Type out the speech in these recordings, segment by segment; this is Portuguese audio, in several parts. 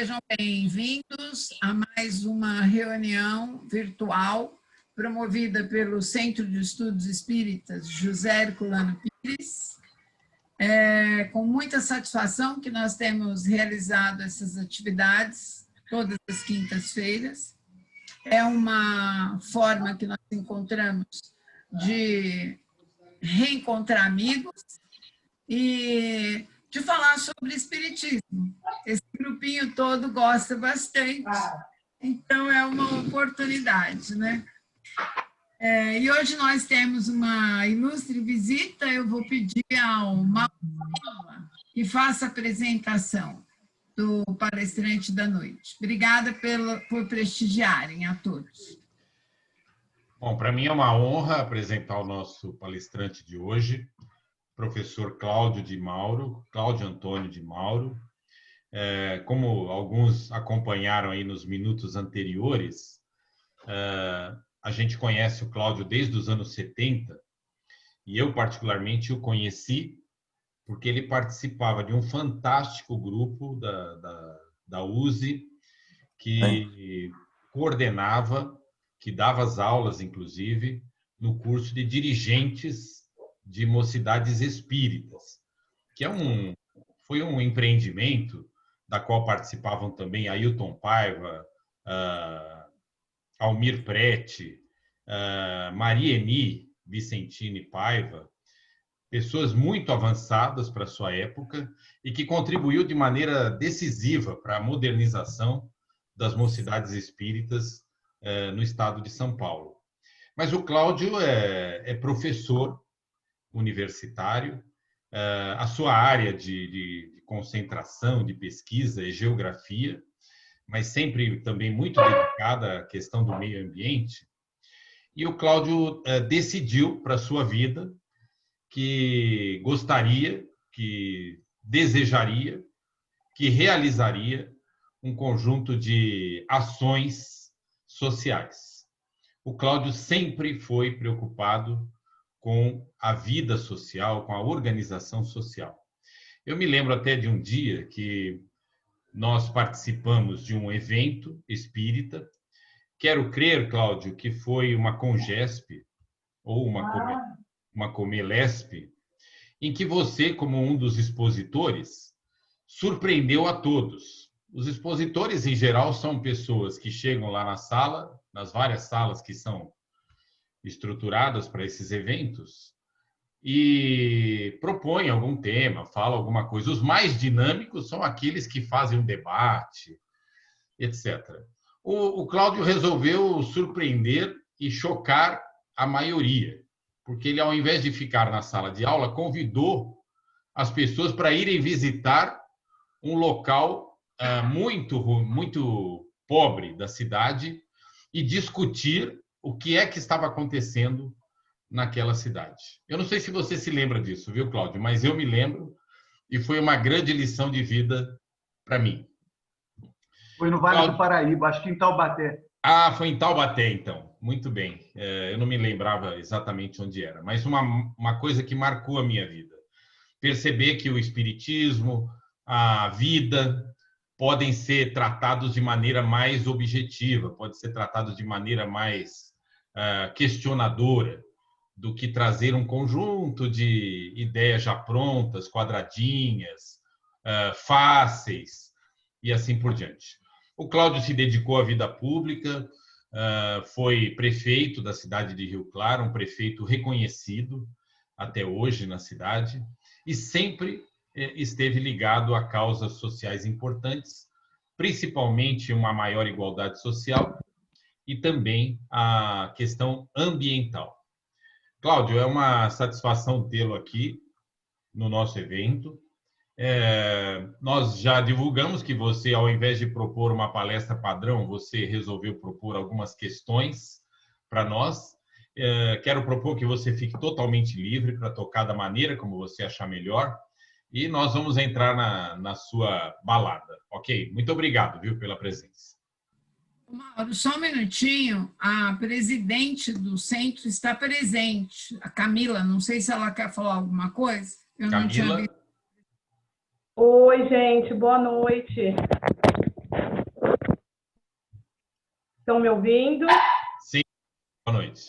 Sejam bem-vindos a mais uma reunião virtual promovida pelo Centro de Estudos Espíritas José Herculano Pires. É com muita satisfação que nós temos realizado essas atividades todas as quintas-feiras. É uma forma que nós encontramos de reencontrar amigos e de falar sobre espiritismo. Esse grupinho todo gosta bastante, então é uma oportunidade, né? E hoje nós temos uma ilustre visita. Eu vou pedir ao Mauro que faça a apresentação do palestrante da noite. Obrigada por prestigiarem a todos. Bom, para mim é uma honra apresentar o nosso palestrante de hoje, professor Cláudio Antônio de Mauro. Como alguns acompanharam aí nos minutos anteriores, a gente conhece o Cláudio desde os anos 70, e eu particularmente o conheci porque ele participava de um fantástico grupo da USE, que coordenava, que dava as aulas, inclusive, no curso de dirigentes de mocidades espíritas, que foi um empreendimento da qual participavam também Ailton Paiva, Almir Prete, Maria Eni Vicentini Paiva, pessoas muito avançadas para a sua época e que contribuiu de maneira decisiva para a modernização das mocidades espíritas no estado de São Paulo. Mas o Cláudio é professor universitário, a sua área de concentração, de pesquisa é geografia, mas sempre também muito dedicada à questão do meio ambiente. E o Cláudio decidiu para a sua vida que gostaria, que desejaria, que realizaria um conjunto de ações sociais. O Cláudio sempre foi preocupado com a vida social, com a organização social. Eu me lembro até de um dia que nós participamos de um evento espírita. Quero crer, Cláudio, que foi uma Congesp ou uma Comelesp, em que você, como um dos expositores, surpreendeu a todos. Os expositores, em geral, são pessoas que chegam lá na sala, nas várias salas que são estruturadas para esses eventos, e propõem algum tema, falam alguma coisa. Os mais dinâmicos são aqueles que fazem um debate, etc. O Cláudio resolveu surpreender e chocar a maioria, porque ele, ao invés de ficar na sala de aula, convidou as pessoas para irem visitar um local muito pobre da cidade e discutir o que é que estava acontecendo naquela cidade. Eu não sei se você se lembra disso, viu, Cláudio? Mas eu me lembro, e foi uma grande lição de vida para mim. Foi no Vale do Paraíba, acho que em Taubaté. Ah, foi em Taubaté, então. Muito bem. Eu não me lembrava exatamente onde era, mas uma coisa que marcou a minha vida. Perceber que o espiritismo, a vida, podem ser tratados de maneira mais objetiva, podem ser tratados de maneira mais questionadora, do que trazer um conjunto de ideias já prontas, quadradinhas, fáceis e assim por diante. O Cláudio se dedicou à vida pública, foi prefeito da cidade de Rio Claro, um prefeito reconhecido até hoje na cidade, e sempre esteve ligado a causas sociais importantes, principalmente uma maior igualdade social e também a questão ambiental. Cláudio, é uma satisfação tê-lo aqui no nosso evento. Nós já divulgamos que você, ao invés de propor uma palestra padrão, você resolveu propor algumas questões para nós. Quero propor que você fique totalmente livre para tocar da maneira como você achar melhor, e nós vamos entrar na sua balada, ok? Muito obrigado, viu, pela presença. Mauro, só um minutinho. A presidente do centro está presente, a Camila. Não sei se ela quer falar alguma coisa. Camila? Oi, gente, boa noite. Estão me ouvindo? Sim, boa noite.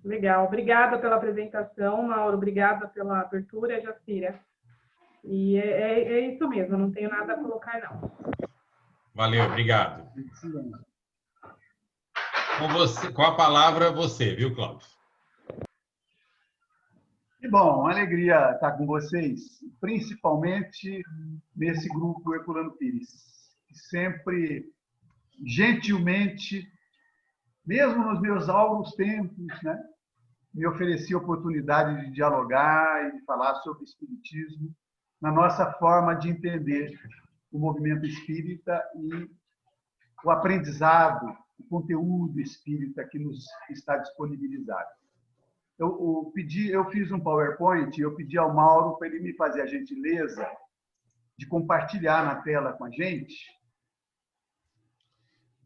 Legal, obrigada pela apresentação, Mauro, obrigada pela abertura, Jacira. E é isso mesmo, não tenho nada a colocar, não. Valeu, obrigado. Com a palavra você, viu, Cláudio? Que bom, uma alegria estar com vocês, principalmente nesse grupo Herculano Pires, que sempre, gentilmente, mesmo nos meus áureos tempos, né, me oferecia a oportunidade de dialogar e de falar sobre o espiritismo na nossa forma de entender o movimento espírita e o aprendizado, o conteúdo espírita que nos está disponibilizado. Eu fiz um PowerPoint e eu pedi ao Mauro para ele me fazer a gentileza de compartilhar na tela com a gente.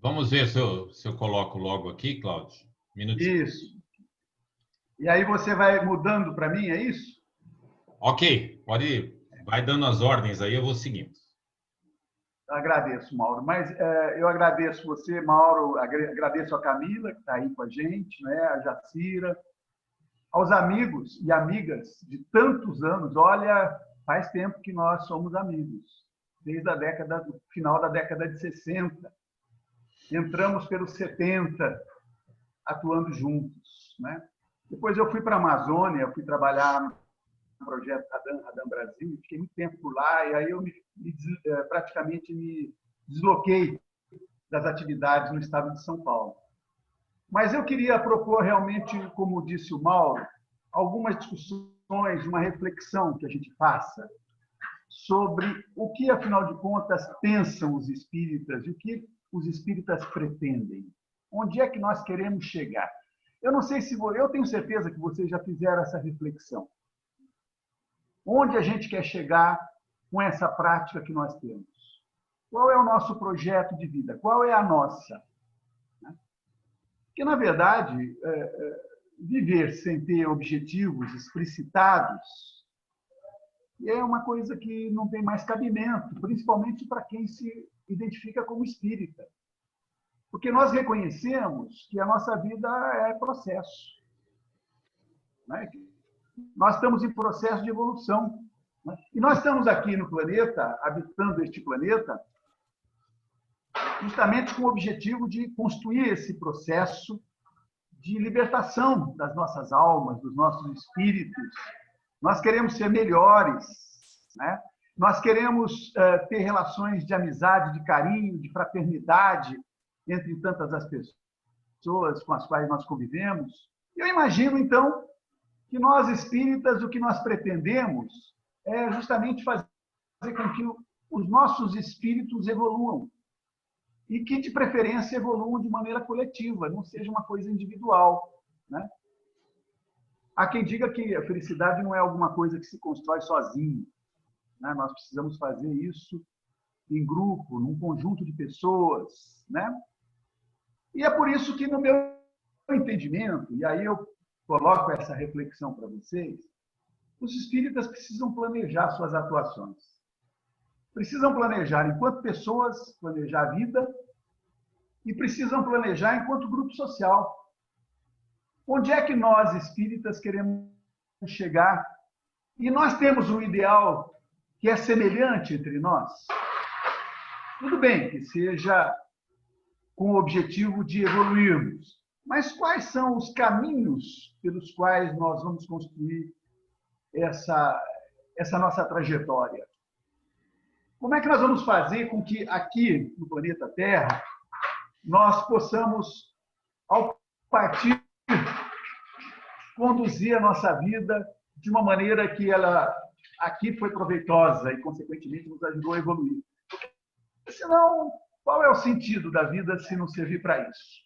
Vamos ver se eu coloco logo aqui, Cláudio. Minutinho. Isso. E aí você vai mudando para mim, é isso? Ok, pode ir. Vai dando as ordens aí, eu vou seguindo. Eu agradeço, Mauro. Mas eu agradeço você, Mauro, agradeço a Camila, que está aí com a gente, né? A Jacira, aos amigos e amigas de tantos anos. Olha, faz tempo que nós somos amigos, desde o final da década de 60. Entramos pelos 70, atuando juntos, né? Depois eu fui para a Amazônia, fui trabalhar no projeto Radam Brasil, fiquei muito tempo por lá, e aí eu praticamente me desloquei das atividades no estado de São Paulo. Mas eu queria propor realmente, como disse o Mauro, algumas discussões, uma reflexão que a gente faça sobre o que, afinal de contas, pensam os espíritas e o que os espíritas pretendem. Onde é que nós queremos chegar? Eu não sei se... Eu tenho certeza que vocês já fizeram essa reflexão. Onde a gente quer chegar com essa prática que nós temos? Qual é o nosso projeto de vida? Qual é a nossa? Porque, na verdade, viver sem ter objetivos explicitados é uma coisa que não tem mais cabimento, principalmente para quem se identifica como espírita. Porque nós reconhecemos que a nossa vida é processo, né? Nós estamos em processo de evolução, né? E nós estamos aqui no planeta, habitando este planeta, justamente com o objetivo de construir esse processo de libertação das nossas almas, dos nossos espíritos. Nós queremos ser melhores, né? Nós queremos ter relações de amizade, de carinho, de fraternidade entre tantas as pessoas com as quais nós convivemos. Eu imagino, então, que nós espíritas, o que nós pretendemos é justamente fazer com que os nossos espíritos evoluam. E que, de preferência, evoluam de maneira coletiva, não seja uma coisa individual, né? Há quem diga que a felicidade não é alguma coisa que se constrói sozinho, né? Nós precisamos fazer isso em grupo, num conjunto de pessoas, né? E é por isso que, no meu entendimento, e aí eu coloco essa reflexão para vocês, os espíritas precisam planejar suas atuações. Precisam planejar enquanto pessoas, planejar a vida, e precisam planejar enquanto grupo social. Onde é que nós, espíritas, queremos chegar? E nós temos um ideal que é semelhante entre nós? Tudo bem que seja com o objetivo de evoluirmos, mas quais são os caminhos pelos quais nós vamos construir essa nossa trajetória? Como é que nós vamos fazer com que aqui no planeta Terra nós possamos, ao partir, conduzir a nossa vida de uma maneira que ela aqui foi proveitosa e, consequentemente, nos ajudou a evoluir? Porque, senão, qual é o sentido da vida se não servir para isso?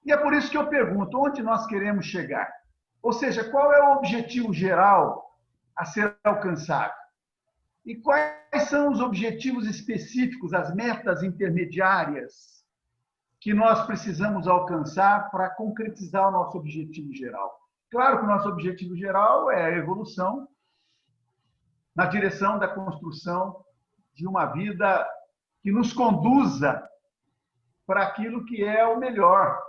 E é por isso que eu pergunto, onde nós queremos chegar? Ou seja, qual é o objetivo geral a ser alcançado? E quais são os objetivos específicos, as metas intermediárias que nós precisamos alcançar para concretizar o nosso objetivo geral? Claro que o nosso objetivo geral é a evolução na direção da construção de uma vida que nos conduza para aquilo que é o melhor,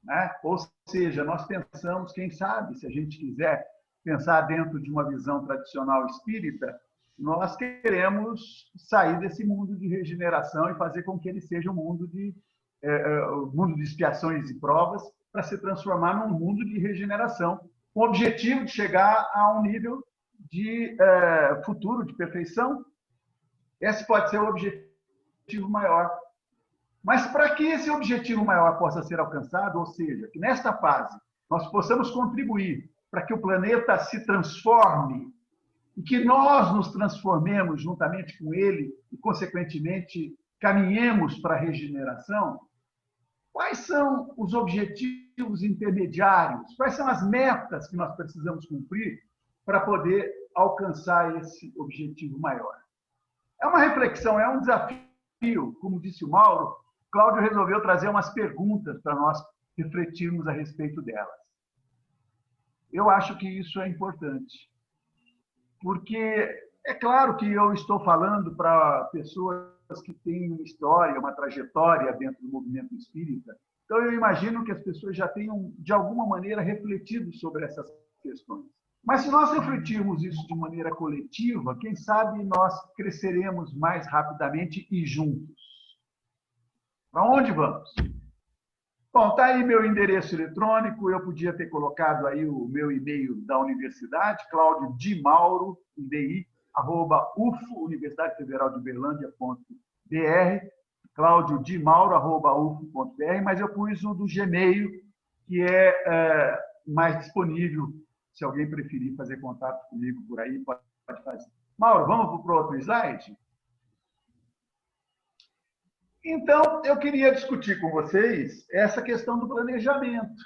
né? Ou seja, nós pensamos, quem sabe, se a gente quiser pensar dentro de uma visão tradicional espírita, nós queremos sair desse mundo de regeneração e fazer com que ele seja um mundo de expiações e provas, para se transformar num mundo de regeneração, com o objetivo de chegar a um nível de futuro, de perfeição. Esse pode ser o objetivo maior. Mas para que esse objetivo maior possa ser alcançado, ou seja, que nesta fase nós possamos contribuir para que o planeta se transforme e que nós nos transformemos juntamente com ele e, consequentemente, caminhemos para a regeneração, quais são os objetivos intermediários? Quais são as metas que nós precisamos cumprir para poder alcançar esse objetivo maior? É uma reflexão, é um desafio, como disse o Mauro. Cláudio resolveu trazer umas perguntas para nós refletirmos a respeito delas. Eu acho que isso é importante, porque é claro que eu estou falando para pessoas que têm uma história, uma trajetória dentro do movimento espírita, então eu imagino que as pessoas já tenham, de alguma maneira, refletido sobre essas questões. Mas se nós refletirmos isso de maneira coletiva, quem sabe nós cresceremos mais rapidamente e juntos. Para onde vamos? Bom, está aí meu endereço eletrônico, eu podia ter colocado aí o meu e-mail da universidade, Cláudio de Mauro, @ufo, claudio.de.mauro@ufo.br, mas eu pus o do Gmail, que é mais disponível, se alguém preferir fazer contato comigo por aí, pode fazer. Mauro, vamos para o outro slide? Então, eu queria discutir com vocês essa questão do planejamento.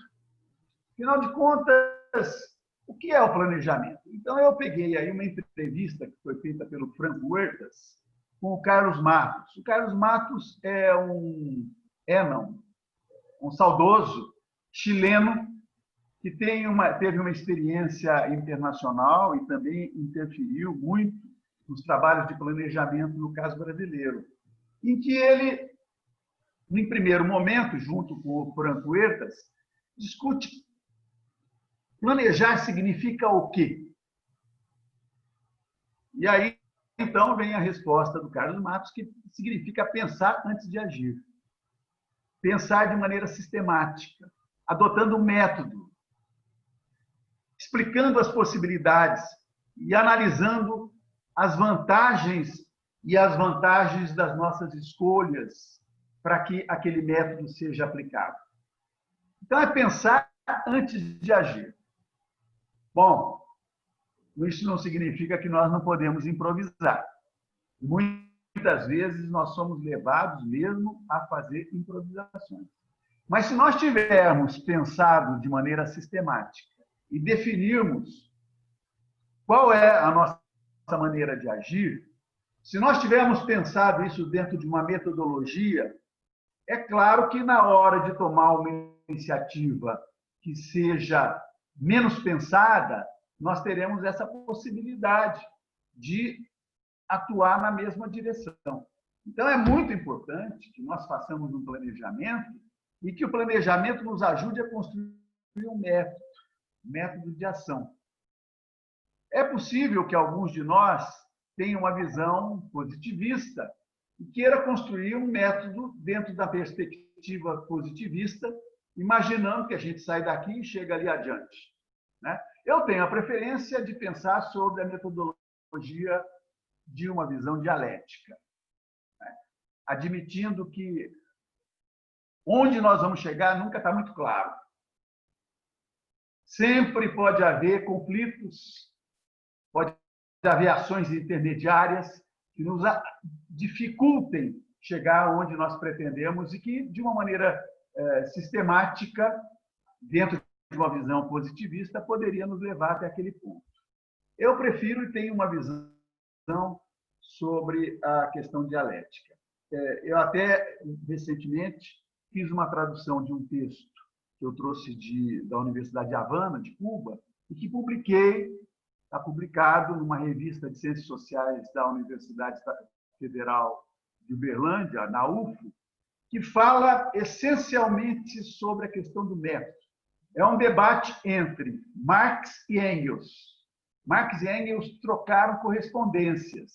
Afinal de contas, o que é o planejamento? Então, eu peguei aí uma entrevista que foi feita pelo Franco Huertas com o Carlos Matos. O Carlos Matos é um saudoso chileno que teve uma experiência internacional e também interferiu muito nos trabalhos de planejamento no caso brasileiro, em que ele, em primeiro momento, junto com o Franco Huertas, discute planejar significa o quê? E aí, então, vem a resposta do Carlos Matos, que significa pensar antes de agir. Pensar de maneira sistemática, adotando um método, explicando as possibilidades e analisando as vantagens e as vantagens das nossas escolhas para que aquele método seja aplicado. Então, é pensar antes de agir. Bom, isso não significa que nós não podemos improvisar. Muitas vezes nós somos levados mesmo a fazer improvisações. Mas se nós tivermos pensado de maneira sistemática e definirmos qual é a nossa maneira de agir, se nós tivermos pensado isso dentro de uma metodologia, é claro que na hora de tomar uma iniciativa que seja menos pensada, nós teremos essa possibilidade de atuar na mesma direção. Então, é muito importante que nós façamos um planejamento e que o planejamento nos ajude a construir um método de ação. É possível que alguns de nós tenham uma visão positivista e queira construir um método dentro da perspectiva positivista, imaginando que a gente sai daqui e chega ali adiante, né? Eu tenho a preferência de pensar sobre a metodologia de uma visão dialética, né? Admitindo que onde nós vamos chegar nunca está muito claro. Sempre pode haver conflitos, pode haver ações intermediárias que nos dificultem chegar onde nós pretendemos e que, de uma maneira sistemática, dentro de uma visão positivista, poderia nos levar até aquele ponto. Eu prefiro e tenho uma visão sobre a questão dialética. Eu até, recentemente, fiz uma tradução de um texto que eu trouxe da Universidade de Havana, de Cuba, e que está publicado numa revista de Ciências Sociais da Universidade Federal de Uberlândia, na UFO, que fala essencialmente sobre a questão do método. É um debate entre Marx e Engels. Marx e Engels trocaram correspondências.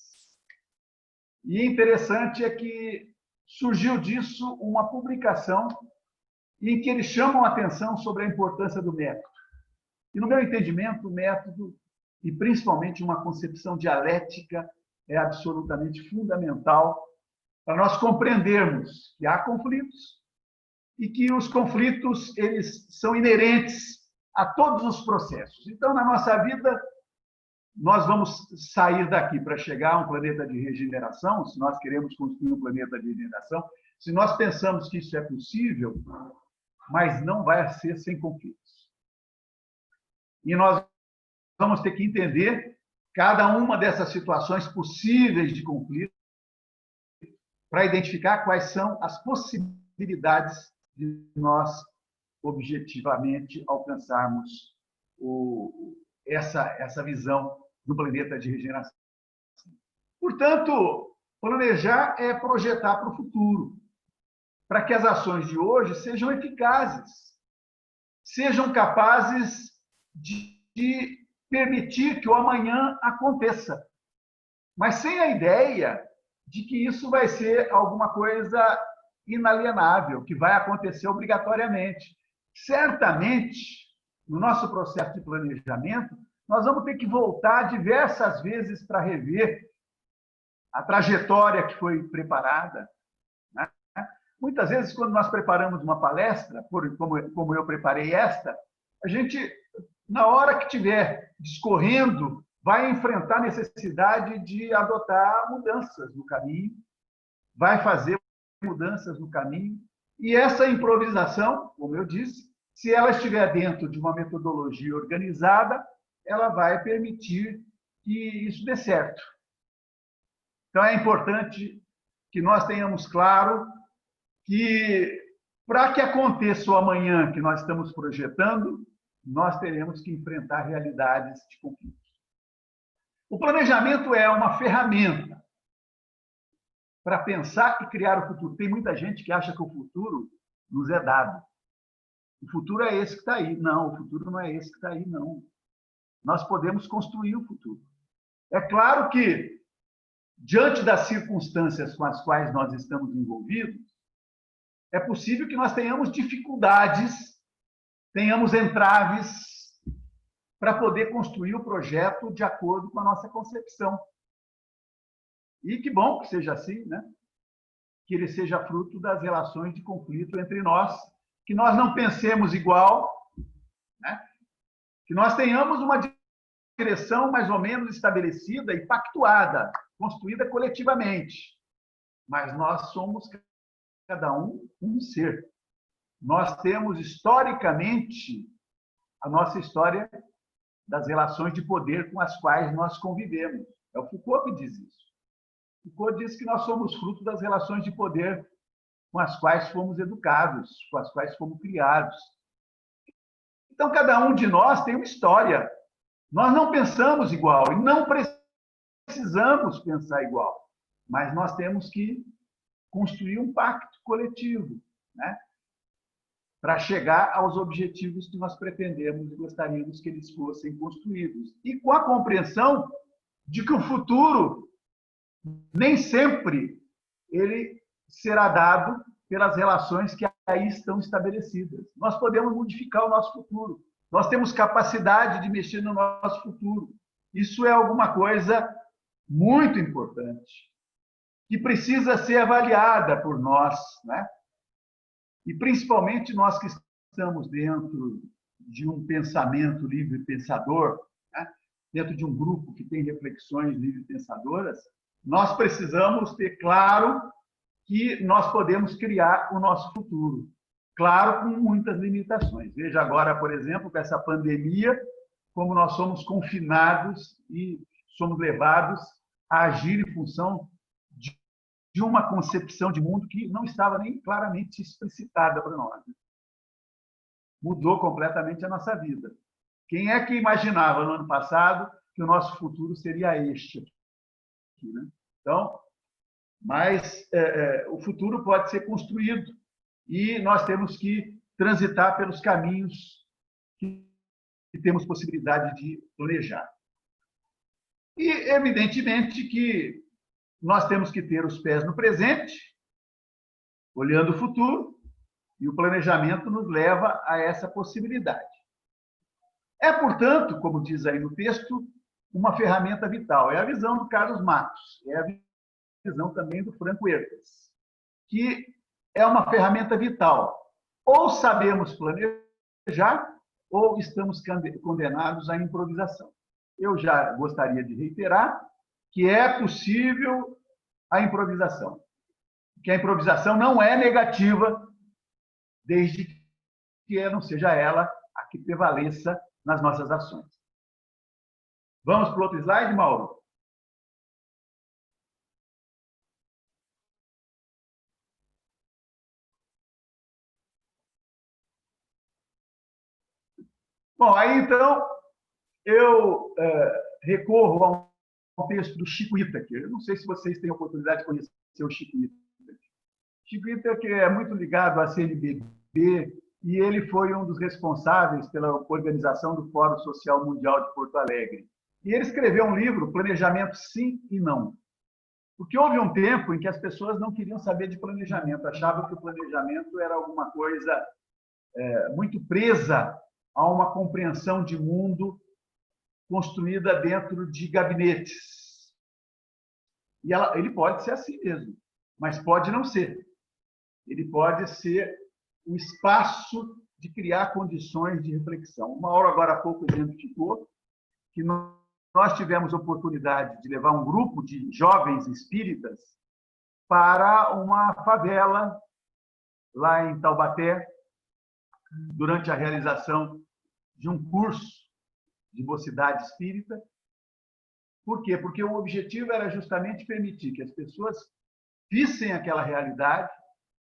E interessante é que surgiu disso uma publicação em que eles chamam a atenção sobre a importância do método. E, no meu entendimento, o método, e principalmente uma concepção dialética, é absolutamente fundamental para nós compreendermos que há conflitos e que os conflitos eles são inerentes a todos os processos. Então, na nossa vida, nós vamos sair daqui para chegar a um planeta de regeneração, se nós queremos construir um planeta de regeneração, se nós pensamos que isso é possível, mas não vai ser sem conflitos. E nós vamos ter que entender cada uma dessas situações possíveis de conflito para identificar quais são as possibilidades de nós objetivamente alcançarmos essa visão do planeta de regeneração. Portanto, planejar é projetar para o futuro, para que as ações de hoje sejam eficazes, sejam capazes de permitir que o amanhã aconteça, mas sem a ideia de que isso vai ser alguma coisa inalienável, que vai acontecer obrigatoriamente. Certamente, no nosso processo de planejamento, nós vamos ter que voltar diversas vezes para rever a trajetória que foi preparada. Né? Muitas vezes, quando nós preparamos uma palestra, como eu preparei esta, a gente, na hora que estiver discorrendo, vai enfrentar a necessidade de adotar mudanças no caminho, vai fazer mudanças no caminho, e essa improvisação, como eu disse, se ela estiver dentro de uma metodologia organizada, ela vai permitir que isso dê certo. Então, é importante que nós tenhamos claro que, para que aconteça o amanhã que nós estamos projetando, nós teremos que enfrentar realidades de conflito. O planejamento é uma ferramenta para pensar e criar o futuro. Tem muita gente que acha que o futuro nos é dado. O futuro é esse que está aí. Não, o futuro não é esse que está aí, não. Nós podemos construir o futuro. É claro que, diante das circunstâncias com as quais nós estamos envolvidos, é possível que nós tenhamos dificuldades, tenhamos entraves para poder construir o projeto de acordo com a nossa concepção. E que bom que seja assim, né? Que ele seja fruto das relações de conflito entre nós, que nós não pensemos igual, né? Que nós tenhamos uma direção mais ou menos estabelecida e pactuada, construída coletivamente. Mas nós somos, cada um ser. Nós temos, historicamente, a nossa história das relações de poder com as quais nós convivemos. É o Foucault que diz isso. Foucault diz que nós somos fruto das relações de poder com as quais fomos educados, com as quais fomos criados. Então, cada um de nós tem uma história. Nós não pensamos igual e não precisamos pensar igual, mas nós temos que construir um pacto coletivo, né? Para chegar aos objetivos que nós pretendemos e gostaríamos que eles fossem construídos. E com a compreensão de que o futuro nem sempre ele será dado pelas relações que aí estão estabelecidas. Nós podemos modificar o nosso futuro. Nós temos capacidade de mexer no nosso futuro. Isso é alguma coisa muito importante, que precisa ser avaliada por nós, né? E principalmente nós que estamos dentro de um pensamento livre pensador, né? Dentro de um grupo que tem reflexões livre pensadoras, nós precisamos ter claro que nós podemos criar o nosso futuro. Claro, com muitas limitações. Veja agora, por exemplo, com essa pandemia, como nós somos confinados e somos levados a agir em função de uma concepção de mundo que não estava nem claramente explicitada para nós. Mudou completamente a nossa vida. Quem é que imaginava no ano passado que o nosso futuro seria este aqui, né? Então, Mas o futuro pode ser construído e nós temos que transitar pelos caminhos que temos possibilidade de planejar. E, evidentemente, que nós temos que ter os pés no presente, olhando o futuro, e o planejamento nos leva a essa possibilidade. É, portanto, como diz aí no texto, uma ferramenta vital. É a visão do Carlos Matos, é a visão também do Franco Hertz, que é uma ferramenta vital. Ou sabemos planejar, ou estamos condenados à improvisação. Eu já gostaria de reiterar que é possível a improvisação. Que a improvisação não é negativa, desde que não seja ela a que prevaleça nas nossas ações. Vamos para o outro slide, Mauro? Bom, aí então eu recorro a um texto do Chico Itaker. Eu não sei se vocês têm a oportunidade de conhecer o Chico Itaker. Chico Itaker é muito ligado à CNBB e ele foi um dos responsáveis pela organização do Fórum Social Mundial de Porto Alegre. E ele escreveu um livro, Planejamento Sim e Não. Porque houve um tempo em que as pessoas não queriam saber de planejamento, achavam que o planejamento era alguma coisa muito presa a uma compreensão de mundo construída dentro de gabinetes. E ele pode ser assim mesmo, mas pode não ser. Ele pode ser um espaço de criar condições de reflexão. O Mauro, agora há pouco, identificou que nós tivemos oportunidade de levar um grupo de jovens espíritas para uma favela lá em Taubaté, durante a realização de um curso de mocidade espírita. Por quê? Porque o objetivo era justamente permitir que as pessoas vissem aquela realidade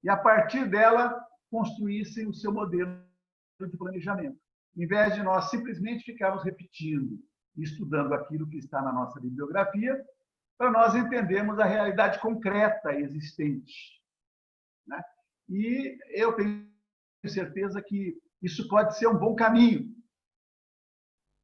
e, a partir dela, construíssem o seu modelo de planejamento. Em vez de nós simplesmente ficarmos repetindo e estudando aquilo que está na nossa bibliografia, para nós entendermos a realidade concreta existente. Né? E eu tenho certeza que isso pode ser um bom caminho,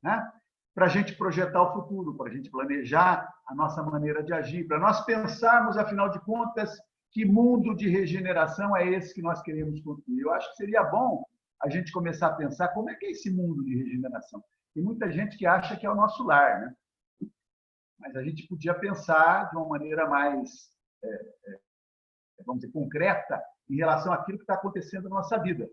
né? Para a gente projetar o futuro, para a gente planejar a nossa maneira de agir, para nós pensarmos, afinal de contas, que mundo de regeneração é esse que nós queremos construir. Eu acho que seria bom a gente começar a pensar como é que é esse mundo de regeneração. Tem muita gente que acha que é o nosso lar, né? Mas a gente podia pensar de uma maneira mais, vamos dizer, concreta em relação àquilo que está acontecendo na nossa vida.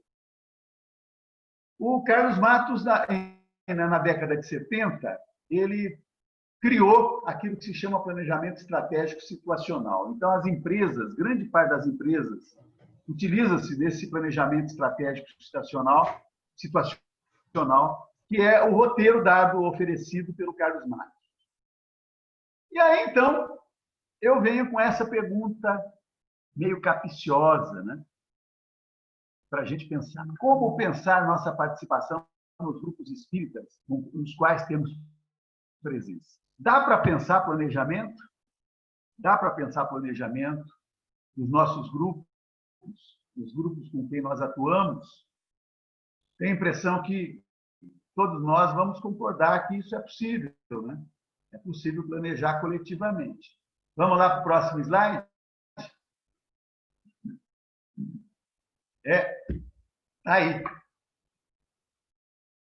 O Carlos Matos, na década de 70, ele criou aquilo que se chama planejamento estratégico situacional. Então, as empresas, grande parte das empresas, utiliza-se desse planejamento estratégico situacional, que é o roteiro dado, oferecido pelo Carlos Matos. E aí, então, eu venho com essa pergunta meio capciosa, né? Para a gente pensar. Como pensar nossa participação nos grupos espíritas nos quais temos presença? Dá para pensar planejamento? Dá para pensar planejamento nos nossos grupos, nos grupos com quem nós atuamos? Tenho a impressão que todos nós vamos concordar que isso é possível, né? É possível planejar coletivamente. Vamos lá para o próximo slide? Aí.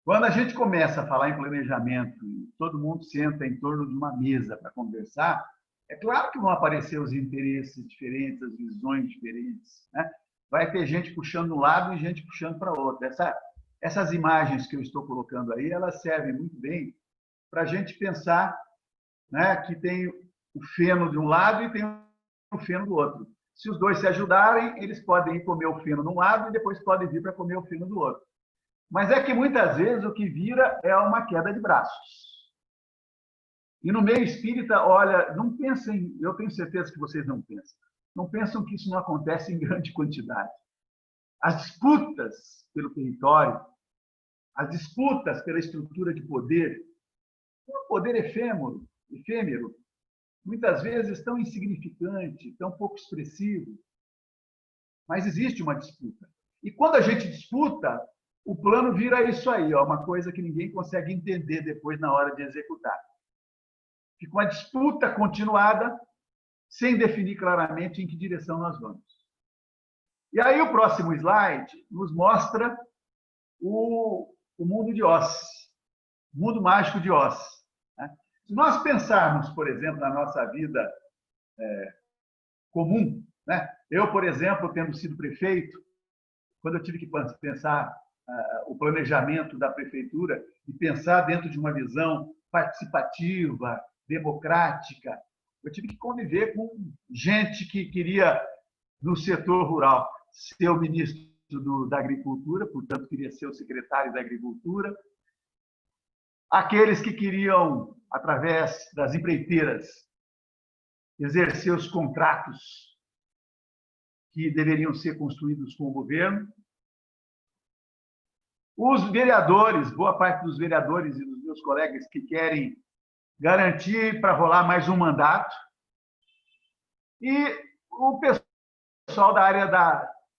Quando a gente começa a falar em planejamento e todo mundo senta em torno de uma mesa para conversar, é claro que vão aparecer os interesses diferentes, as visões diferentes, né? Vai ter gente puxando um lado e gente puxando para outro. Essas imagens que eu estou colocando aí, elas servem muito bem para a gente pensar, né, que tem o feno de um lado e tem o feno do outro. Se os dois se ajudarem, eles podem ir comer o feno de um lado e depois podem vir para comer o feno do outro. Mas é que muitas vezes o que vira é uma queda de braços. E no meio espírita, olha, não pensem, eu tenho certeza que vocês não pensam que isso não acontece em grande quantidade. As disputas pelo território, as disputas pela estrutura de poder, um poder efêmero, muitas vezes tão insignificante, tão pouco expressivo, mas existe uma disputa. E quando a gente disputa, o plano vira isso aí, ó, uma coisa que ninguém consegue entender depois na hora de executar. Fica uma disputa continuada, sem definir claramente em que direção nós vamos. E aí o próximo slide nos mostra o mundo de Oz, o mundo mágico de Oz. Se nós pensarmos, por exemplo, na nossa vida comum, né? Eu, por exemplo, tendo sido prefeito, quando eu tive que pensar o planejamento da prefeitura e pensar dentro de uma visão participativa, democrática, eu tive que conviver com gente que queria, no setor rural, ser o ministro da Agricultura, portanto, queria ser o secretário da Agricultura, aqueles que queriam, através das empreiteiras, exercer os contratos que deveriam ser construídos com o governo. Os vereadores, boa parte dos vereadores e dos meus colegas que querem garantir para rolar mais um mandato. E o pessoal da área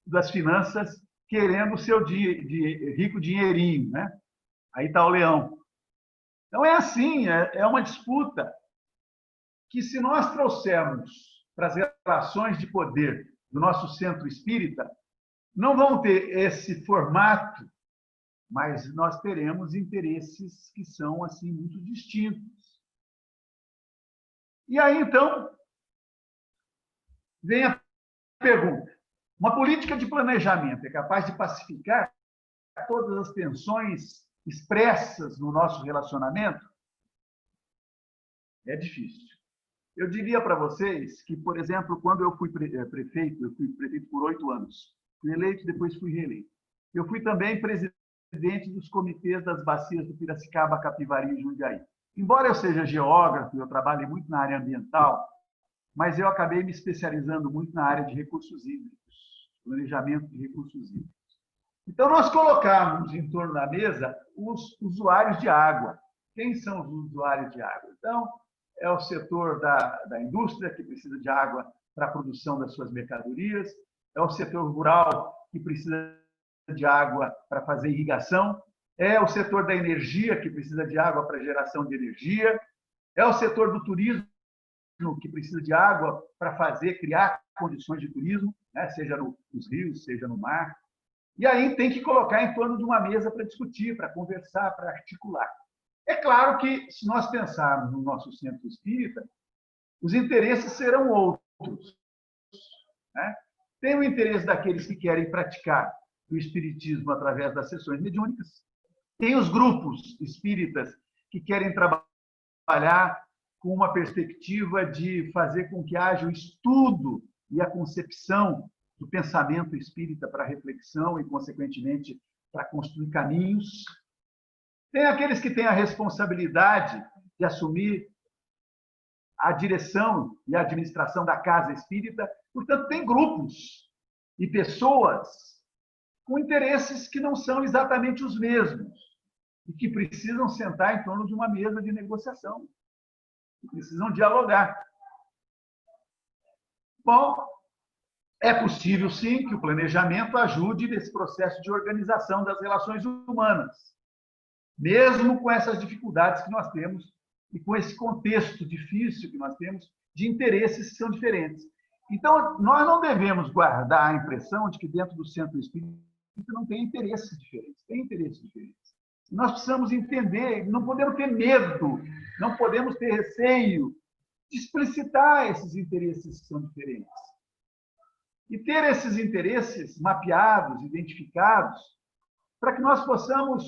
das finanças querendo o seu rico dinheirinho, né? Aí está o leão. Então, é assim, é uma disputa que, se nós trouxermos para as relações de poder do nosso centro espírita, não vão ter esse formato, mas nós teremos interesses que são assim muito distintos. E aí, então, vem a pergunta. Uma política de planejamento é capaz de pacificar todas as tensões expressas no nosso relacionamento? É difícil. Eu diria para vocês que, por exemplo, quando eu fui prefeito, eu fui prefeito por 8 anos, fui eleito, depois fui reeleito. Eu fui também presidente dos comitês das bacias do Piracicaba, Capivari e Jundiaí. Embora eu seja geógrafo, eu trabalhe muito na área ambiental, mas eu acabei me especializando muito na área de recursos hídricos, planejamento de recursos hídricos. Então, nós colocamos em torno da mesa os usuários de água. Quem são os usuários de água? Então, é o setor da indústria, que precisa de água para a produção das suas mercadorias, é o setor rural, que precisa de água para fazer irrigação, é o setor da energia, que precisa de água para geração de energia, é o setor do turismo, que precisa de água para criar condições de turismo, né? Seja nos rios, seja no mar. E aí tem que colocar em torno de uma mesa para discutir, para conversar, para articular. É claro que, se nós pensarmos no nosso centro espírita, os interesses serão outros, né? Tem o interesse daqueles que querem praticar o espiritismo através das sessões mediúnicas. Tem os grupos espíritas que querem trabalhar com uma perspectiva de fazer com que haja o estudo e a concepção do pensamento espírita para reflexão e, consequentemente, para construir caminhos. Tem aqueles que têm a responsabilidade de assumir a direção e a administração da casa espírita. Portanto, tem grupos e pessoas com interesses que não são exatamente os mesmos e que precisam sentar em torno de uma mesa de negociação, que precisam dialogar. Bom, é possível, sim, que o planejamento ajude nesse processo de organização das relações humanas, mesmo com essas dificuldades que nós temos e com esse contexto difícil que nós temos de interesses que são diferentes. Então, nós não devemos guardar a impressão de que dentro do centro espírita não tem interesses diferentes. Tem interesses diferentes. Nós precisamos entender, não podemos ter medo, não podemos ter receio de explicitar esses interesses que são diferentes. E ter esses interesses mapeados, identificados, para que nós possamos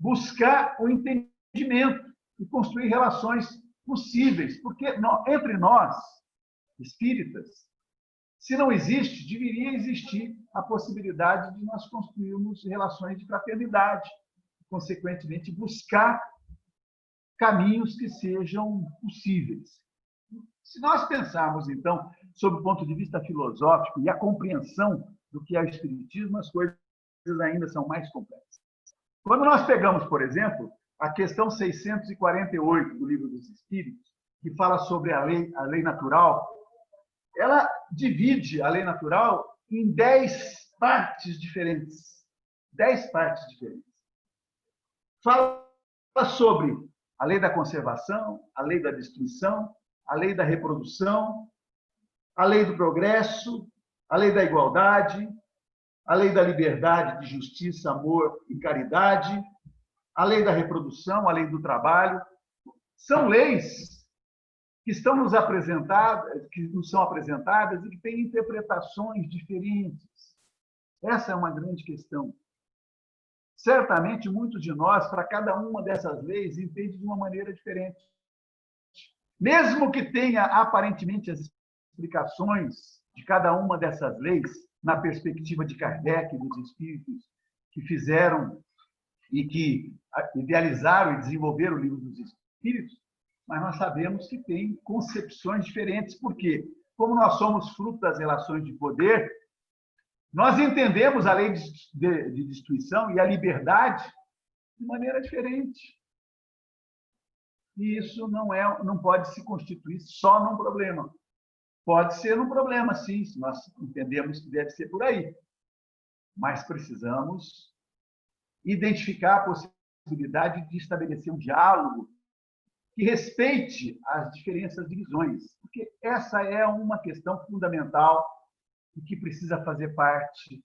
buscar o entendimento e construir relações possíveis. Porque entre nós, espíritas, se não existe, deveria existir a possibilidade de nós construirmos relações de fraternidade, consequentemente, buscar caminhos que sejam possíveis. Se nós pensarmos, então, sob o ponto de vista filosófico e a compreensão do que é o espiritismo, as coisas ainda são mais complexas. Quando nós pegamos, por exemplo, a questão 648 do Livro dos Espíritos, que fala sobre a lei natural, ela divide a lei natural em 10 partes diferentes. 10 partes diferentes. Fala sobre a lei da conservação, a lei da destruição, a lei da reprodução, a lei do progresso, a lei da igualdade, a lei da liberdade, de justiça, amor e caridade, a lei da reprodução, a lei do trabalho. São leis que estão nos apresentadas, que nos são apresentadas e que têm interpretações diferentes. Essa é uma grande questão. Certamente, muitos de nós, para cada uma dessas leis, entende de uma maneira diferente. Mesmo que tenha, aparentemente, as explicações de cada uma dessas leis, na perspectiva de Kardec e dos espíritos que fizeram e que idealizaram e desenvolveram o livro dos espíritos, mas nós sabemos que tem concepções diferentes, porque, como nós somos fruto das relações de poder, nós entendemos a lei de destruição e a liberdade de maneira diferente. E isso não pode se constituir só num problema. Pode ser um problema, sim, se nós entendemos que deve ser por aí. Mas precisamos identificar a possibilidade de estabelecer um diálogo que respeite as diferenças de visões, porque essa é uma questão fundamental e que precisa fazer parte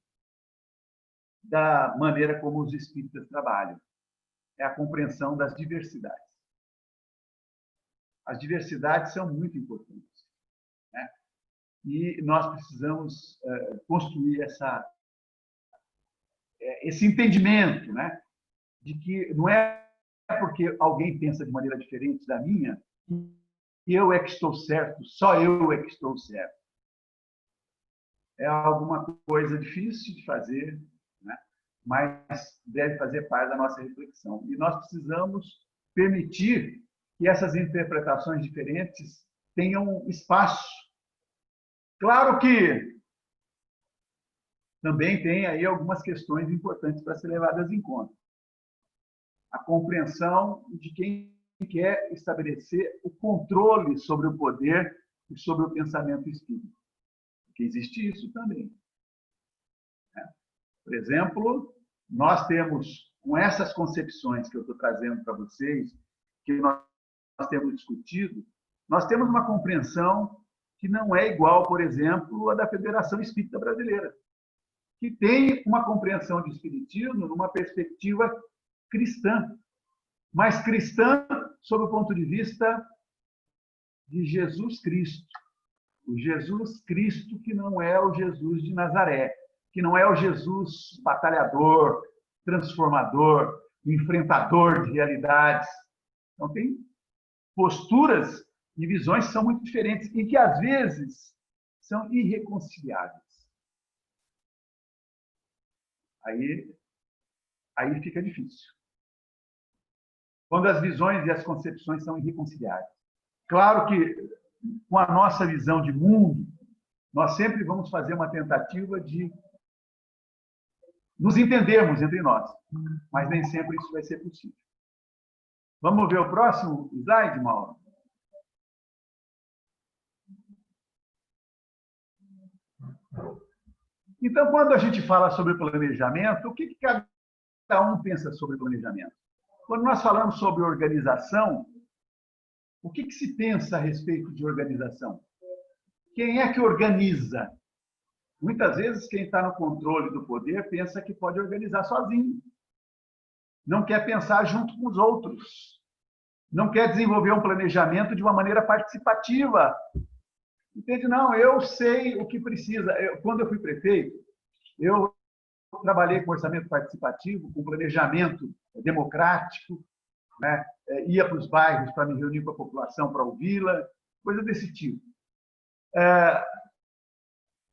da maneira como os espíritas trabalham. É a compreensão das diversidades. As diversidades são muito importantes, né? E nós precisamos construir esse entendimento, né? De que não é porque alguém pensa de maneira diferente da minha que eu é que estou certo, só eu é que estou certo. É alguma coisa difícil de fazer, né? Mas deve fazer parte da nossa reflexão. E nós precisamos permitir que essas interpretações diferentes tenham espaço. Claro que também tem aí algumas questões importantes para ser levadas em conta. A compreensão de quem quer estabelecer o controle sobre o poder e sobre o pensamento espírita. Porque existe isso também. Por exemplo, nós temos, com essas concepções que eu estou trazendo para vocês, que nós temos discutido, nós temos uma compreensão que não é igual, por exemplo, à da Federação Espírita Brasileira, que tem uma compreensão de espiritismo numa perspectiva cristã, mas cristã sob o ponto de vista de Jesus Cristo. O Jesus Cristo que não é o Jesus de Nazaré, que não é o Jesus batalhador, transformador, enfrentador de realidades. Então, tem posturas e visões que são muito diferentes e que, às vezes, são irreconciliáveis. Aí fica difícil. Quando as visões e as concepções são irreconciliáveis. Claro que, com a nossa visão de mundo, nós sempre vamos fazer uma tentativa de nos entendermos entre nós, mas nem sempre isso vai ser possível. Vamos ver o próximo slide, Mauro? Então, quando a gente fala sobre planejamento, o que cada um pensa sobre planejamento? Quando nós falamos sobre organização, o que se pensa a respeito de organização? Quem é que organiza? Muitas vezes, quem está no controle do poder pensa que pode organizar sozinho. Não quer pensar junto com os outros. Não quer desenvolver um planejamento de uma maneira participativa. Entende? Não, eu sei o que precisa. Quando eu fui prefeito, eu trabalhei com orçamento participativo, com planejamento democrático, né? Ia para os bairros para me reunir com a população, para ouvi-la, coisa desse tipo.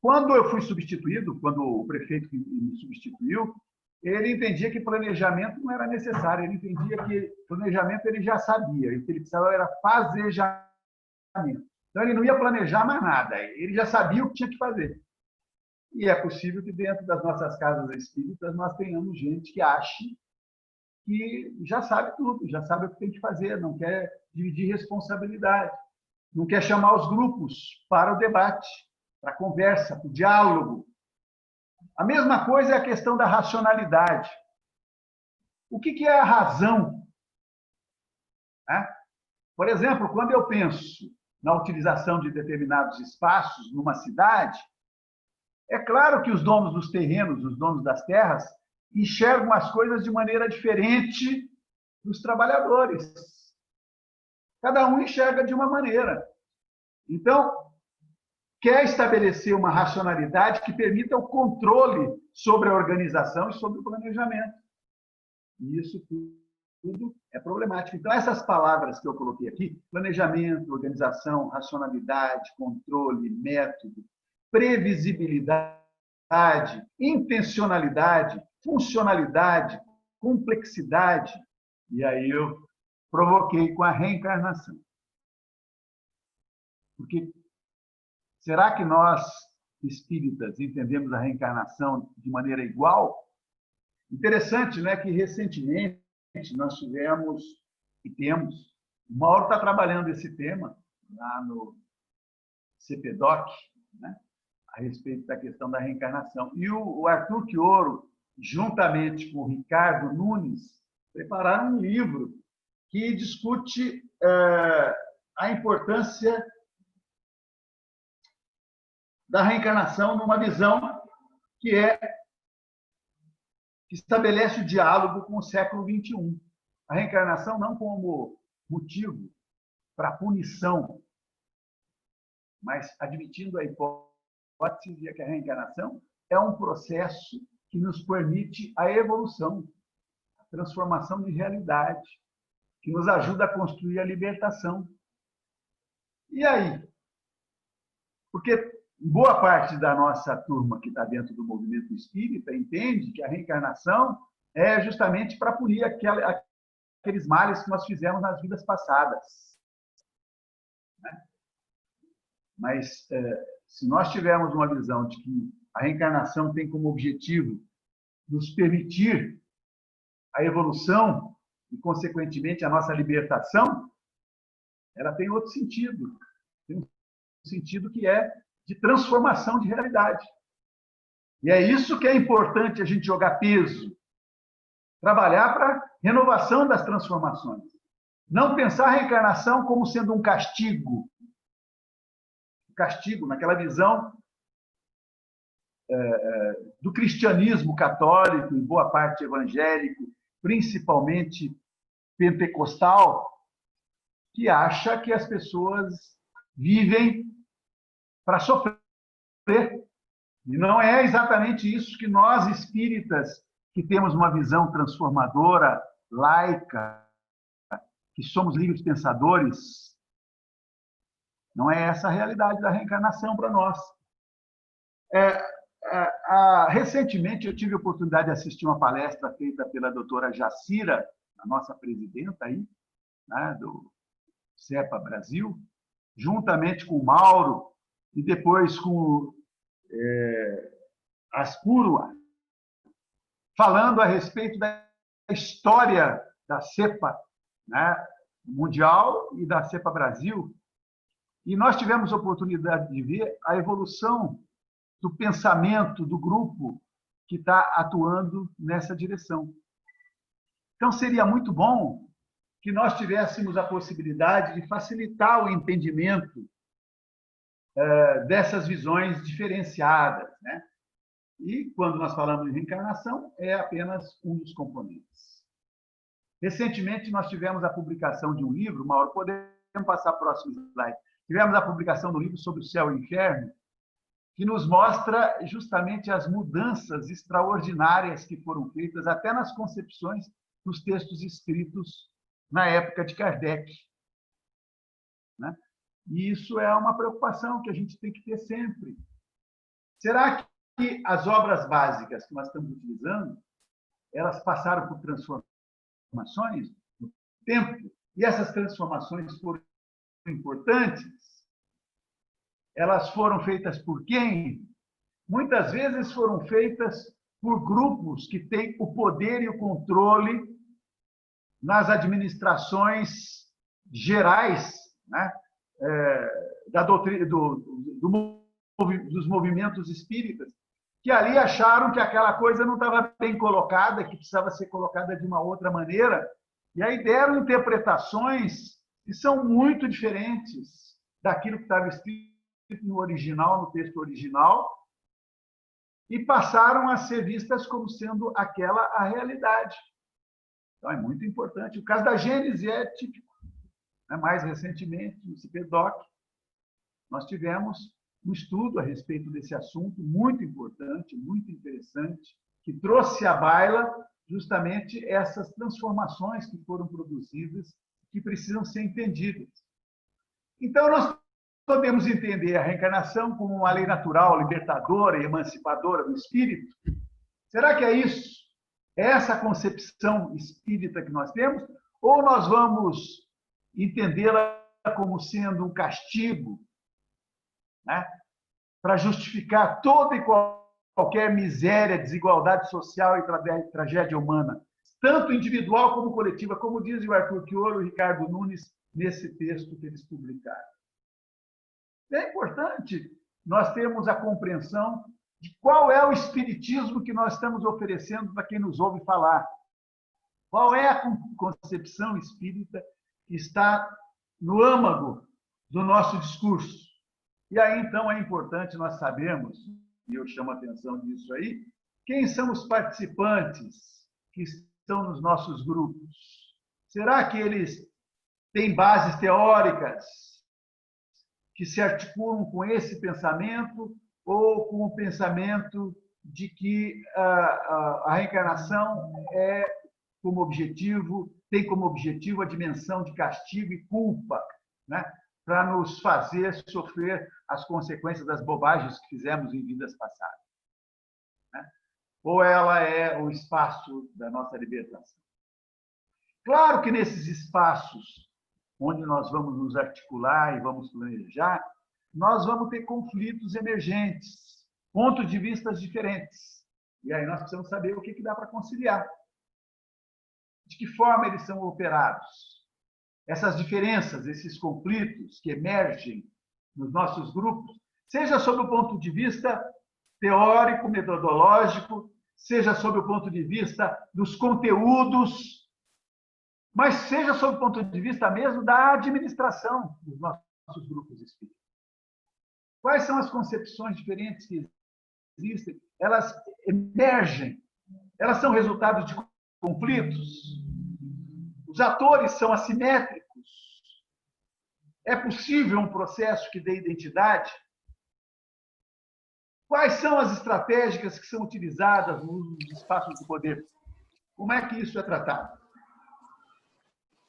Quando eu fui substituído, quando o prefeito me substituiu, ele entendia que planejamento não era necessário, ele entendia que planejamento ele já sabia, o que ele precisava era fazejamento. Então, ele não ia planejar mais nada, ele já sabia o que tinha que fazer. E é possível que dentro das nossas casas espíritas nós tenhamos gente que ache que já sabe tudo, já sabe o que tem que fazer, não quer dividir responsabilidade. não quer chamar os grupos para o debate, para a conversa, para o diálogo. A mesma coisa é a questão da racionalidade. O que é a razão? Por exemplo, quando eu penso na utilização de determinados espaços numa cidade, é claro que os donos dos terrenos, os donos das terras, enxergam as coisas de maneira diferente dos trabalhadores. Cada um enxerga de uma maneira. Então, quer estabelecer uma racionalidade que permita o controle sobre a organização e sobre o planejamento. E isso tudo é problemático. Então, essas palavras que eu coloquei aqui, planejamento, organização, racionalidade, controle, método, previsibilidade, intencionalidade, funcionalidade, complexidade, e aí eu provoquei com a reencarnação. Porque será que nós, espíritas, entendemos a reencarnação de maneira igual? Interessante, né, que recentemente nós tivemos e temos, o Mauro está trabalhando esse tema lá no CPDOC, né, a respeito da questão da reencarnação. E o Arthur Quioro, juntamente com o Ricardo Nunes, prepararam um livro que discute a importância da reencarnação numa visão que estabelece o diálogo com o século XXI. A reencarnação não como motivo para punição, mas admitindo a hipótese de que a reencarnação é um processo que nos permite a evolução, a transformação de realidade, que nos ajuda a construir a libertação. E aí? Porque boa parte da nossa turma que está dentro do movimento espírita entende que a reencarnação é justamente para punir aqueles males que nós fizemos nas vidas passadas. Mas, se nós tivermos uma visão de que a reencarnação tem como objetivo nos permitir a evolução e, consequentemente, a nossa libertação, ela tem outro sentido. Tem um sentido que é de transformação de realidade. E é isso que é importante a gente jogar peso. Trabalhar para renovação das transformações. Não pensar a reencarnação como sendo um castigo. Castigo, naquela visão do cristianismo católico, em boa parte evangélico, principalmente pentecostal, que acha que as pessoas vivem para sofrer. E não é exatamente isso que nós, espíritas, que temos uma visão transformadora, laica, que somos livres pensadores, não é essa a realidade da reencarnação para nós. Recentemente, eu tive a oportunidade de assistir uma palestra feita pela doutora Jacira, a nossa presidenta aí, né, do CEPA Brasil, juntamente com o Mauro, e depois com Aspurua, falando a respeito da história da CEPA, né, mundial e da CEPA Brasil. E nós tivemos a oportunidade de ver a evolução do pensamento do grupo que está atuando nessa direção. Então, seria muito bom que nós tivéssemos a possibilidade de facilitar o entendimento dessas visões diferenciadas, né? E, quando nós falamos de reencarnação, é apenas um dos componentes. Recentemente, nós tivemos a publicação de um livro, Mauro, podemos passar para o próximo slide. Tivemos a publicação do livro sobre o céu e o inferno, que nos mostra justamente as mudanças extraordinárias que foram feitas até nas concepções dos textos escritos na época de Kardec, né? E isso é uma preocupação que a gente tem que ter sempre. Será que as obras básicas que nós estamos utilizando, elas passaram por transformações no tempo? E essas transformações foram importantes? Elas foram feitas por quem? Muitas vezes foram feitas por grupos que têm o poder e o controle nas administrações gerais, né, da doutrina, dos movimentos espíritas, que ali acharam que aquela coisa não estava bem colocada, que precisava ser colocada de uma outra maneira, e aí deram interpretações que são muito diferentes daquilo que estava escrito no original, no texto original, e passaram a ser vistas como sendo aquela a realidade. Então, é muito importante. O caso da Gênese é típico. Mais recentemente, no CPDOC, nós tivemos um estudo a respeito desse assunto, muito importante, muito interessante, que trouxe à baila justamente essas transformações que foram produzidas, que precisam ser entendidas. Então, nós podemos entender a reencarnação como uma lei natural, libertadora e emancipadora do espírito? Será que é isso? É essa concepção espírita que nós temos? Ou nós vamos entendê-la como sendo um castigo, né, para justificar toda e qualquer miséria, desigualdade social e tragédia humana, tanto individual como coletiva, como diz o Arthur Quioro e o Ricardo Nunes nesse texto que eles publicaram. É importante nós termos a compreensão de qual é o espiritismo que nós estamos oferecendo para quem nos ouve falar. Qual é a concepção espírita que está no âmago do nosso discurso? E aí, então, é importante nós sabermos, e eu chamo a atenção disso aí, quem são os participantes que estão nos nossos grupos. Será que eles têm bases teóricas que se articulam com esse pensamento ou com o pensamento de que a reencarnação tem como objetivo a dimensão de castigo e culpa, né, para nos fazer sofrer as consequências das bobagens que fizemos em vidas passadas, né? Ou ela é o espaço da nossa libertação? Claro que nesses espaços onde nós vamos nos articular e vamos planejar, nós vamos ter conflitos emergentes, pontos de vista diferentes. E aí nós precisamos saber o que dá para conciliar. De que forma eles são operados? Essas diferenças, esses conflitos que emergem nos nossos grupos, seja sob o ponto de vista teórico, metodológico, seja sob o ponto de vista dos conteúdos, mas seja sob o ponto de vista mesmo da administração dos nossos grupos espíritas. Quais são as concepções diferentes que existem? Elas emergem, elas são resultado de conflitos. Os atores são assimétricos. É possível um processo que dê identidade? Quais são as estratégicas que são utilizadas nos espaços de poder? Como é que isso é tratado?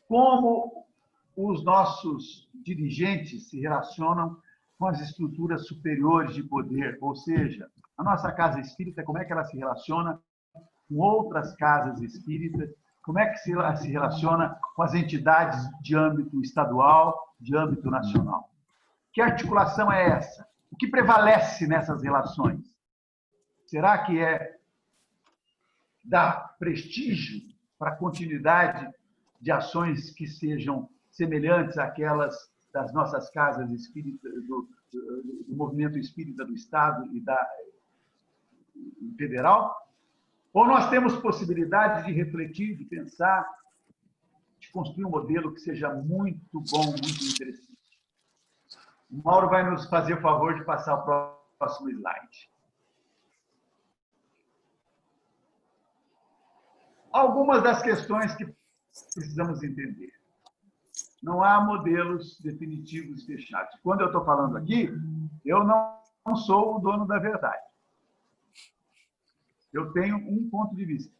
Como os nossos dirigentes se relacionam com as estruturas superiores de poder? Ou seja, a nossa casa espírita, como é que ela se relaciona com outras casas espíritas? Como é que se relaciona com as entidades de âmbito estadual, de âmbito nacional? Que articulação é essa? O que prevalece nessas relações? Será que é dar prestígio para a continuidade de ações que sejam semelhantes àquelas das nossas casas espíritas, do movimento espírita do Estado e da federal? Ou nós temos possibilidade de refletir, de pensar, de construir um modelo que seja muito bom, muito interessante? O Mauro vai nos fazer o favor de passar o próximo slide. Algumas das questões que precisamos entender. Não há modelos definitivos e fechados. Quando eu estou falando aqui, eu não sou o dono da verdade. Eu tenho um ponto de vista.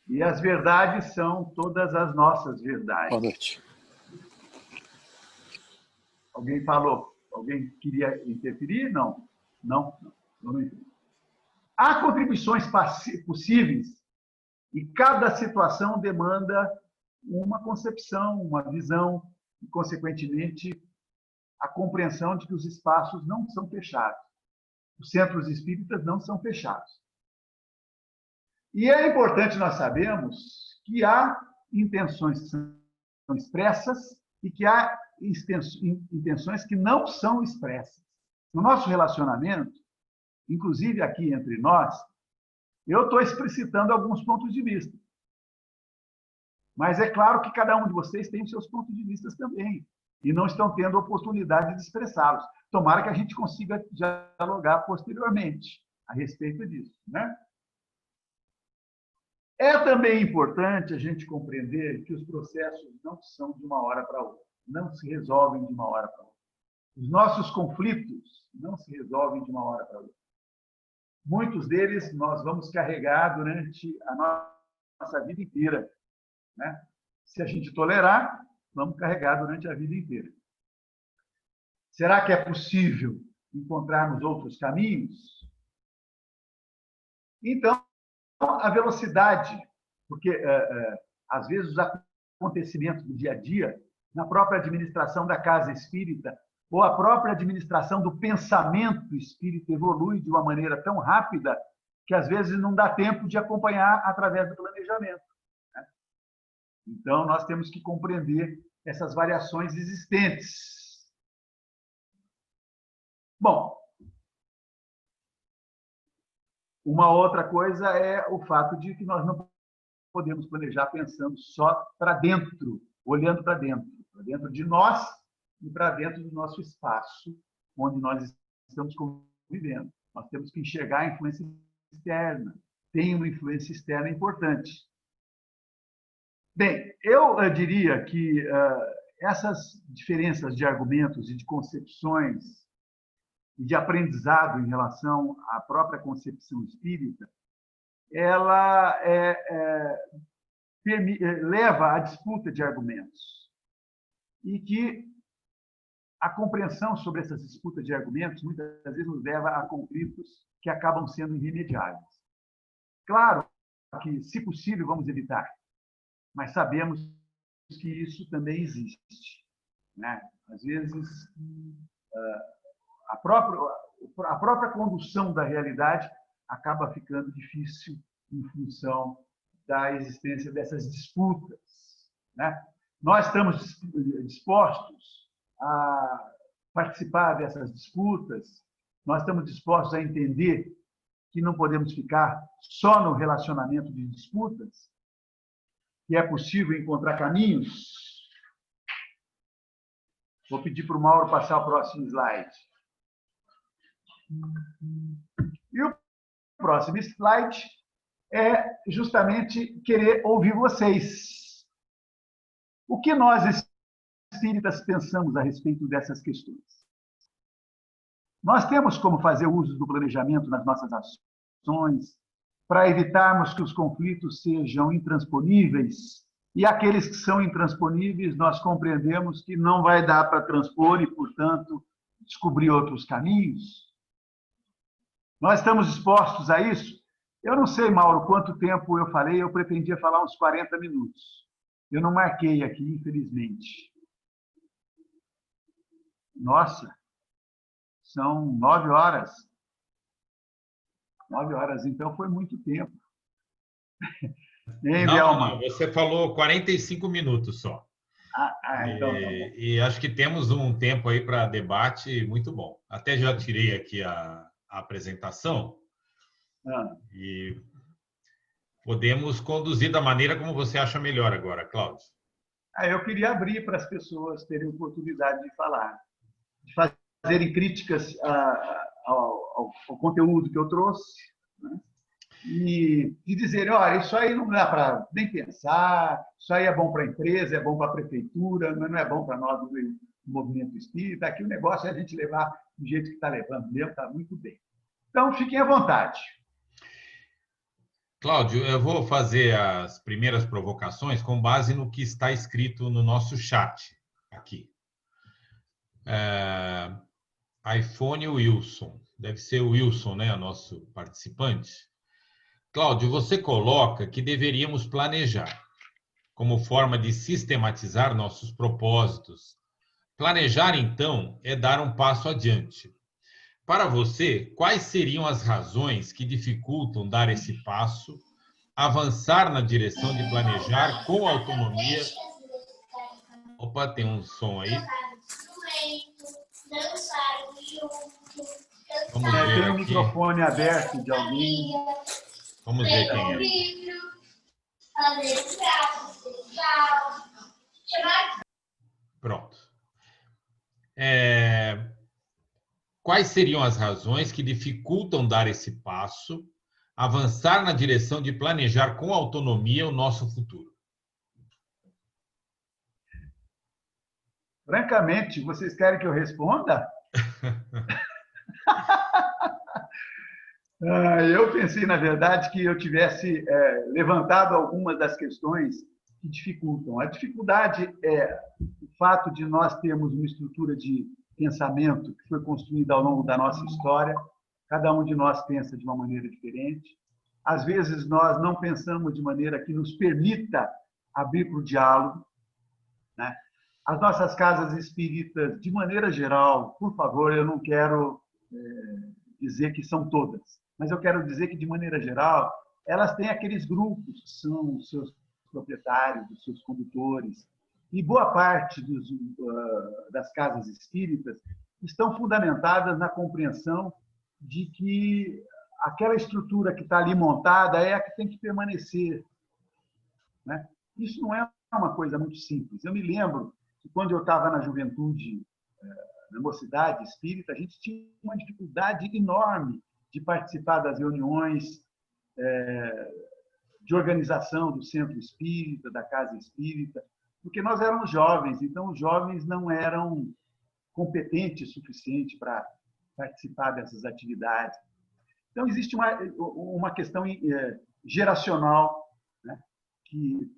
E as verdades são todas as nossas verdades. Boa noite. Alguém falou? Alguém queria interferir? Não. Não. Eu não entendi. Há contribuições possíveis e cada situação demanda uma concepção, uma visão e, consequentemente, a compreensão de que os espaços não são fechados. Os centros espíritas não são fechados. E é importante nós sabermos que há intenções que são expressas e que há intenções que não são expressas. No nosso relacionamento, inclusive aqui entre nós, eu estou explicitando alguns pontos de vista. Mas é claro que cada um de vocês tem os seus pontos de vista também, e não estão tendo oportunidade de expressá-los. Tomara que a gente consiga dialogar posteriormente a respeito disso, né? É também importante a gente compreender que os processos não são de uma hora para outra, não se resolvem de uma hora para outra. Os nossos conflitos não se resolvem de uma hora para outra. Muitos deles nós vamos carregar durante a nossa vida inteira, né? Se a gente tolerar, vamos carregar durante a vida inteira. Será que é possível encontrarmos outros caminhos? Então, a velocidade, porque às vezes os acontecimentos do dia a dia, na própria administração da casa espírita, ou a própria administração do pensamento espírita evolui de uma maneira tão rápida que às vezes não dá tempo de acompanhar através do planejamento, né? Então, nós temos que compreender essas variações existentes. Bom, uma outra coisa é o fato de que nós não podemos planejar pensando só para dentro, olhando para dentro de nós e para dentro do nosso espaço, onde nós estamos convivendo. Nós temos que enxergar a influência externa. Tem uma influência externa importante. Bem, eu diria que essas diferenças de argumentos e de concepções e de aprendizado em relação à própria concepção espírita, ela leva à disputa de argumentos. E que a compreensão sobre essas disputas de argumentos muitas vezes nos leva a conflitos que acabam sendo irremediáveis. Claro que, se possível, vamos evitar, mas sabemos que isso também existe, né? Às vezes, a própria condução da realidade acaba ficando difícil em função da existência dessas disputas, né? Nós estamos dispostos a participar dessas disputas, nós estamos dispostos a entender que não podemos ficar só no relacionamento de disputas, que é possível encontrar caminhos. Vou pedir para o Mauro passar o próximo slide. E o próximo slide é justamente querer ouvir vocês. O que nós espíritas pensamos a respeito dessas questões? Nós temos como fazer uso do planejamento nas nossas ações para evitarmos que os conflitos sejam intransponíveis, e aqueles que são intransponíveis nós compreendemos que não vai dar para transpor e, portanto, descobrir outros caminhos. Nós estamos dispostos a isso? Eu não sei, Mauro, quanto tempo eu falei, eu pretendia falar uns 40 minutos. Eu não marquei aqui, infelizmente. Nossa, são 9 horas. 9 horas, então foi muito tempo. Hein, não, você falou 45 minutos só. Então, tá bom. E acho que temos um tempo aí para debate muito bom. Até já tirei aqui a apresentação e podemos conduzir da maneira como você acha melhor agora, Cláudio. Eu queria abrir para as pessoas terem oportunidade de falar, de fazerem críticas ao conteúdo que eu trouxe, né? E dizerem, olha, isso aí não dá para nem pensar, isso aí é bom para a empresa, é bom para a prefeitura, mas não é bom para nós do movimento espírita. Aqui o negócio é a gente levar do jeito que está levando mesmo, está muito bem. Então, fiquem à vontade. Cláudio, eu vou fazer as primeiras provocações com base no que está escrito no nosso chat aqui. iPhone Wilson, deve ser o Wilson, né, o nosso participante. Cláudio, você coloca que deveríamos planejar como forma de sistematizar nossos propósitos. Planejar, então, é dar um passo adiante. Para você, quais seriam as razões que dificultam dar esse passo, avançar na direção de planejar com autonomia Opa, tem um som aí. Vamos ver Tem um aqui. microfone aberto de alguém. Vamos ver quem é. Pronto. Quais seriam as razões que dificultam dar esse passo, avançar na direção de planejar com autonomia o nosso futuro? Francamente, vocês querem que eu responda? Eu pensei, na verdade, que eu tivesse levantado algumas das questões que dificultam. A dificuldade é o fato de nós termos uma estrutura de pensamento que foi construída ao longo da nossa história. Cada um de nós pensa de uma maneira diferente. Às vezes, nós não pensamos de maneira que nos permita abrir para o diálogo, né? As nossas casas espíritas, de maneira geral, por favor, eu não quero dizer que são todas, mas eu quero dizer que, de maneira geral, elas têm aqueles grupos que são os seus proprietários, os seus condutores, e boa parte das casas espíritas estão fundamentadas na compreensão de que aquela estrutura que está ali montada é a que tem que permanecer, né? Isso não é uma coisa muito simples. Eu me lembro que, quando eu estava na juventude, na mocidade espírita, a gente tinha uma dificuldade enorme de participar das reuniões de organização do centro espírita, da casa espírita, porque nós éramos jovens, então os jovens não eram competentes o suficiente para participar dessas atividades. Então, existe uma questão geracional, né, que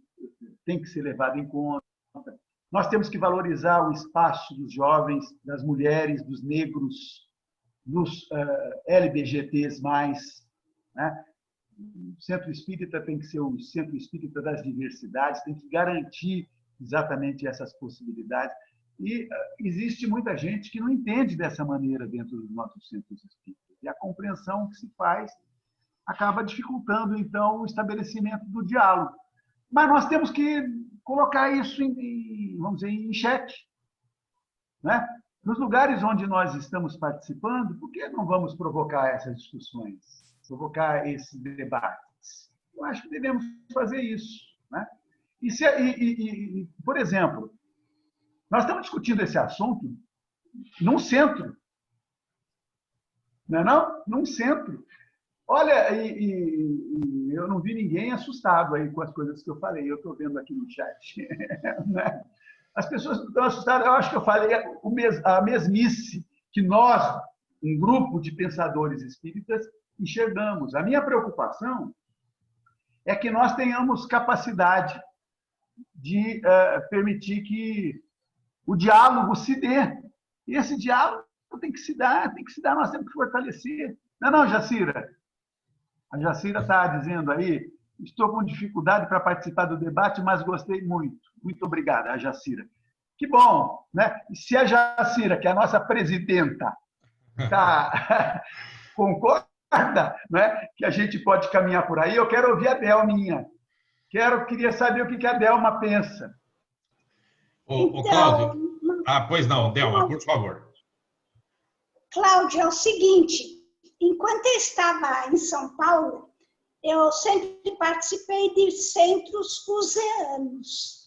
tem que ser levada em conta. Nós temos que valorizar o espaço dos jovens, das mulheres, dos negros, dos LGBTs+, né? O centro espírita tem que ser o centro espírita das diversidades, tem que garantir exatamente essas possibilidades. E existe muita gente que não entende dessa maneira dentro dos nossos centros espíritas. E a compreensão que se faz acaba dificultando, então, o estabelecimento do diálogo. Mas nós temos que colocar isso vamos dizer, em xeque, né? Nos lugares onde nós estamos participando, por que não vamos provocar essas discussões, provocar esses debates? Eu acho que devemos fazer isso, né? Por exemplo, nós estamos discutindo esse assunto num centro, não é não? Num centro. Olha, eu não vi ninguém assustado aí com as coisas que eu falei, eu estou vendo aqui no chat. Né? As pessoas estão assustadas, eu acho que eu falei a mesmice que nós, um grupo de pensadores espíritas, enxergamos. A minha preocupação é que nós tenhamos capacidade de permitir que o diálogo se dê. E esse diálogo tem que se dar, nós temos que fortalecer. Não, Jacira? A Jacira está dizendo aí, estou com dificuldade para participar do debate, mas gostei muito. Muito obrigada, Jacira. Que bom, né? E se a Jacira, que é a nossa presidenta, concorda, né, que a gente pode caminhar por aí, eu quero ouvir a Delminha. Queria saber o que a Delma pensa. Ô, Cláudio. Pois não, Delma, por favor. Cláudio, é o seguinte, enquanto eu estava em São Paulo, eu sempre participei de centros useanos.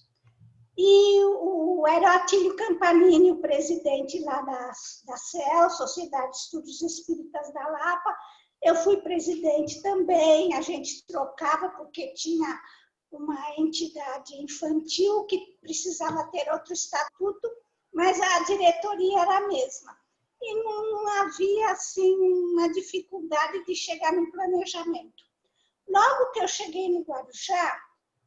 E o Herótilio Campanini, o presidente lá da CEL, Sociedade de Estudos Espíritas da Lapa, eu fui presidente também, a gente trocava porque tinha uma entidade infantil que precisava ter outro estatuto, mas a diretoria era a mesma. E não havia, assim, uma dificuldade de chegar no planejamento. Logo que eu cheguei no Guarujá,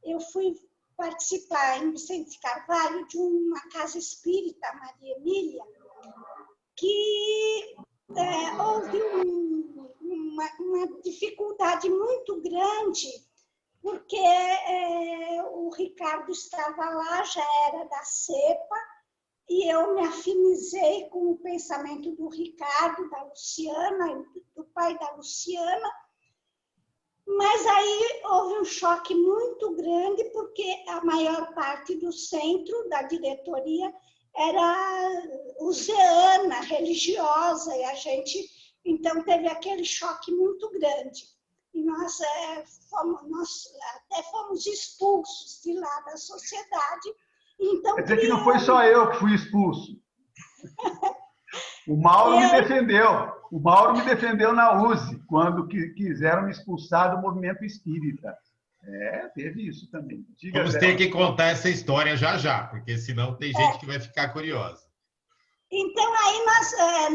eu fui participar em Vicente Carvalho de uma casa espírita, Maria Emília, que houve uma dificuldade muito grande, porque o Ricardo estava lá, já era da CEPA, e eu me afinizei com o pensamento do Ricardo, da Luciana, do pai da Luciana, mas aí houve um choque muito grande, porque a maior parte do centro, da diretoria, era useana, religiosa, e a gente, então, teve aquele choque muito grande. E nós até fomos expulsos de lá da sociedade. Então, quer dizer que não foi só eu que fui expulso. O Mauro me defendeu. O Mauro me defendeu na USE, quando quiseram me expulsar do movimento espírita. Teve isso também. Vamos ter que contar essa história já, porque senão tem gente que vai ficar curiosa. Então, aí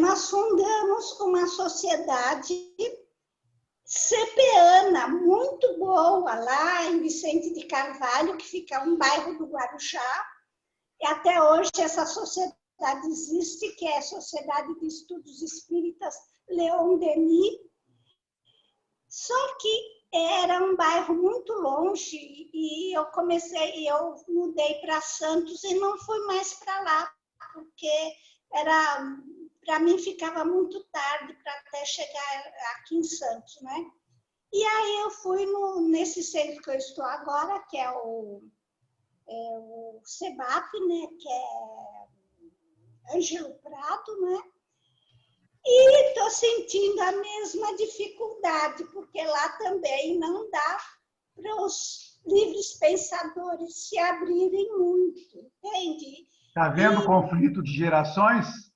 nós fundamos uma sociedade CPANA, muito boa, lá em Vicente de Carvalho, que fica um bairro do Guarujá. E até hoje essa sociedade existe, que é a Sociedade de Estudos Espíritas Leon Denis. Só que era um bairro muito longe e eu mudei para Santos e não fui mais para lá, porque para mim ficava muito tarde para até chegar aqui em Santos, né? E aí eu fui nesse centro que eu estou agora, que é o CEBAP, né? Que é Ângelo Prado, né? E estou sentindo a mesma dificuldade, porque lá também não dá para os livres pensadores se abrirem muito, entende? Está vendo o conflito de gerações?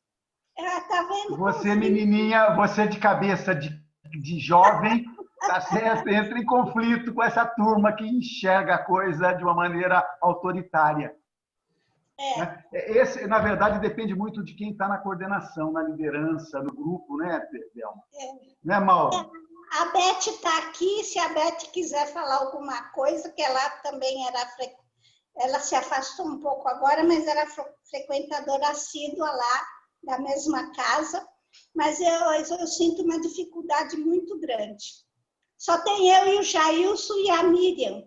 Está vendo? Você, menininha, você de cabeça de jovem, tá certo, entra em conflito com essa turma que enxerga a coisa de uma maneira autoritária. Esse, na verdade, depende muito de quem está na coordenação, na liderança, no grupo, né, Thelma? Né, Mauro? A Beth está aqui, se a Beth quiser falar alguma coisa, que ela também ela se afastou um pouco agora, mas era frequentadora assídua lá, da mesma casa, mas eu sinto uma dificuldade muito grande. Só tem eu e o Jailson e a Miriam,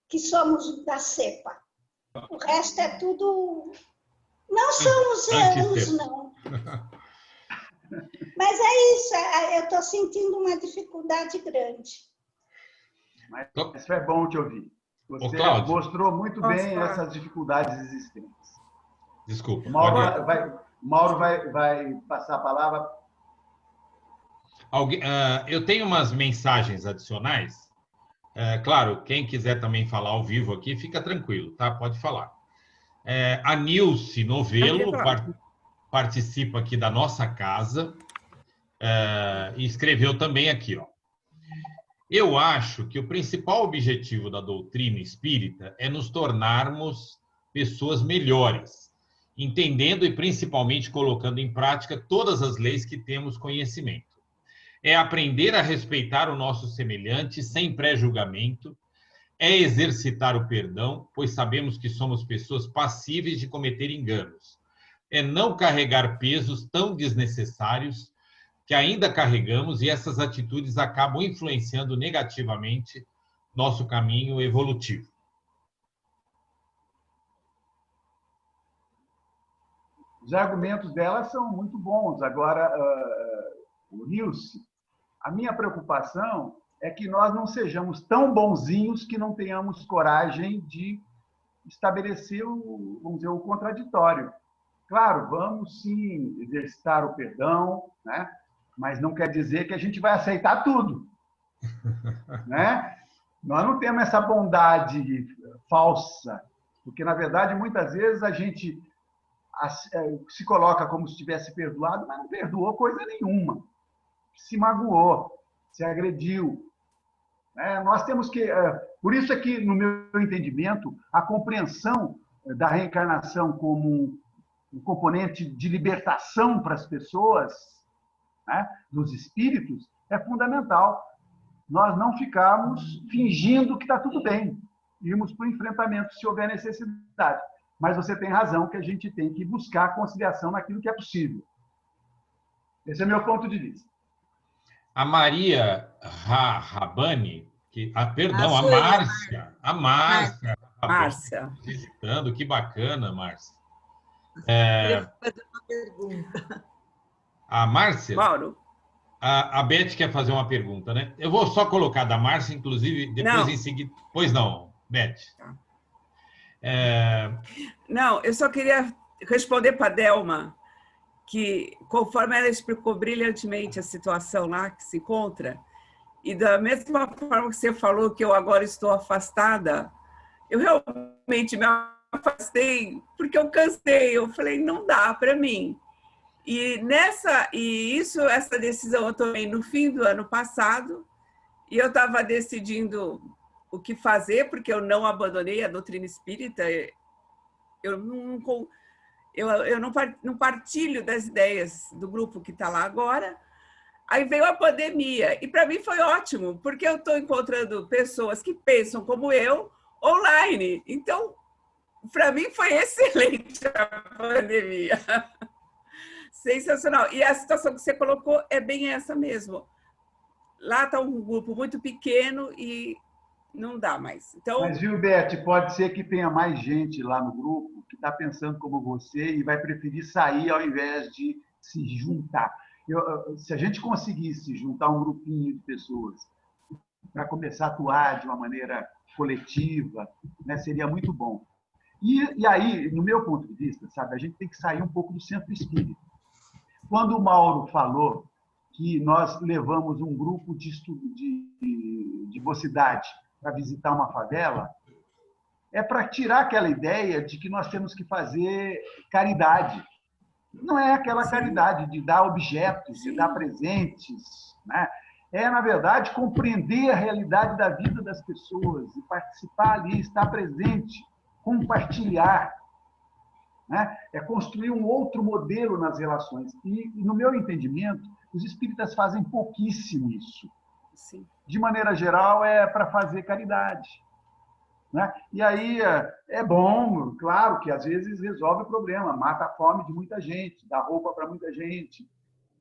que somos da CEPA. O resto é tudo... Não são os anos, não. Mas é isso, eu estou sentindo uma dificuldade grande. Mas isso é bom te ouvir. Você mostrou muito bem essas dificuldades existentes. Desculpa. Mauro vai passar a palavra. Eu tenho umas mensagens adicionais. Claro, quem quiser também falar ao vivo aqui, fica tranquilo, tá? Pode falar. A Nilce Novelo participa aqui da nossa casa e escreveu também aqui, ó. Eu acho que o principal objetivo da doutrina espírita é nos tornarmos pessoas melhores, entendendo e principalmente colocando em prática todas as leis que temos conhecimento. É aprender a respeitar o nosso semelhante sem pré-julgamento, é exercitar o perdão, pois sabemos que somos pessoas passíveis de cometer enganos. É não carregar pesos tão desnecessários que ainda carregamos e essas atitudes acabam influenciando negativamente nosso caminho evolutivo. Os argumentos dela são muito bons. Agora, o Nilce, a minha preocupação é que nós não sejamos tão bonzinhos que não tenhamos coragem de estabelecer vamos dizer, o contraditório. Claro, vamos sim exercitar o perdão, né? Mas não quer dizer que a gente vai aceitar tudo. Né? Nós não temos essa bondade falsa, porque, na verdade, muitas vezes a gente se coloca como se tivesse perdoado, mas não perdoou coisa nenhuma. Se magoou, se agrediu. Nós temos que... Por isso é que, no meu entendimento, a compreensão da reencarnação como um componente de libertação para as pessoas, né, dos espíritos, é fundamental. Nós não ficarmos fingindo que está tudo bem. Irmos para o enfrentamento se houver necessidade. Mas você tem razão que a gente tem que buscar a conciliação naquilo que é possível. Esse é meu ponto de vista. A Maria Rabani, a Márcia, visitando, que bacana, Márcia. Eu queria fazer uma pergunta. A Márcia? Mauro, A Beth quer fazer uma pergunta, né? Eu vou só colocar da Márcia, inclusive, depois Não. em seguida... Pois não, Beth. Não, eu só queria responder para a Delma que, conforme ela explicou brilhantemente a situação lá que se encontra, e da mesma forma que você falou que eu agora estou afastada, eu realmente me afastei porque eu cansei. Eu falei, não dá para mim. Essa decisão eu tomei no fim do ano passado, e eu estava decidindo o que fazer, porque eu não abandonei a doutrina espírita. Eu não partilho das ideias do grupo que está lá agora. Aí veio a pandemia, e para mim foi ótimo, porque eu estou encontrando pessoas que pensam como eu online. Então, para mim foi excelente a pandemia. Sensacional. E a situação que você colocou é bem essa mesmo. Lá está um grupo muito pequeno e não dá mais. Então... Mas, Gilberte, pode ser que tenha mais gente lá no grupo que está pensando como você e vai preferir sair ao invés de se juntar. Se a gente conseguisse juntar um grupinho de pessoas para começar a atuar de uma maneira coletiva, né, seria muito bom. E aí, no meu ponto de vista, sabe, a gente tem que sair um pouco do centro espírita. Quando o Mauro falou que nós levamos um grupo de mocidade para visitar uma favela, é para tirar aquela ideia de que nós temos que fazer caridade. Não é aquela caridade de dar objetos, de dar presentes, né? É, na verdade, compreender a realidade da vida das pessoas e participar ali, estar presente, compartilhar, né? É construir um outro modelo nas relações. E, no meu entendimento, os espíritas fazem pouquíssimo isso. Sim. De maneira geral, é para fazer caridade, né? E aí é bom, claro que às vezes resolve o problema, mata a fome de muita gente, dá roupa para muita gente.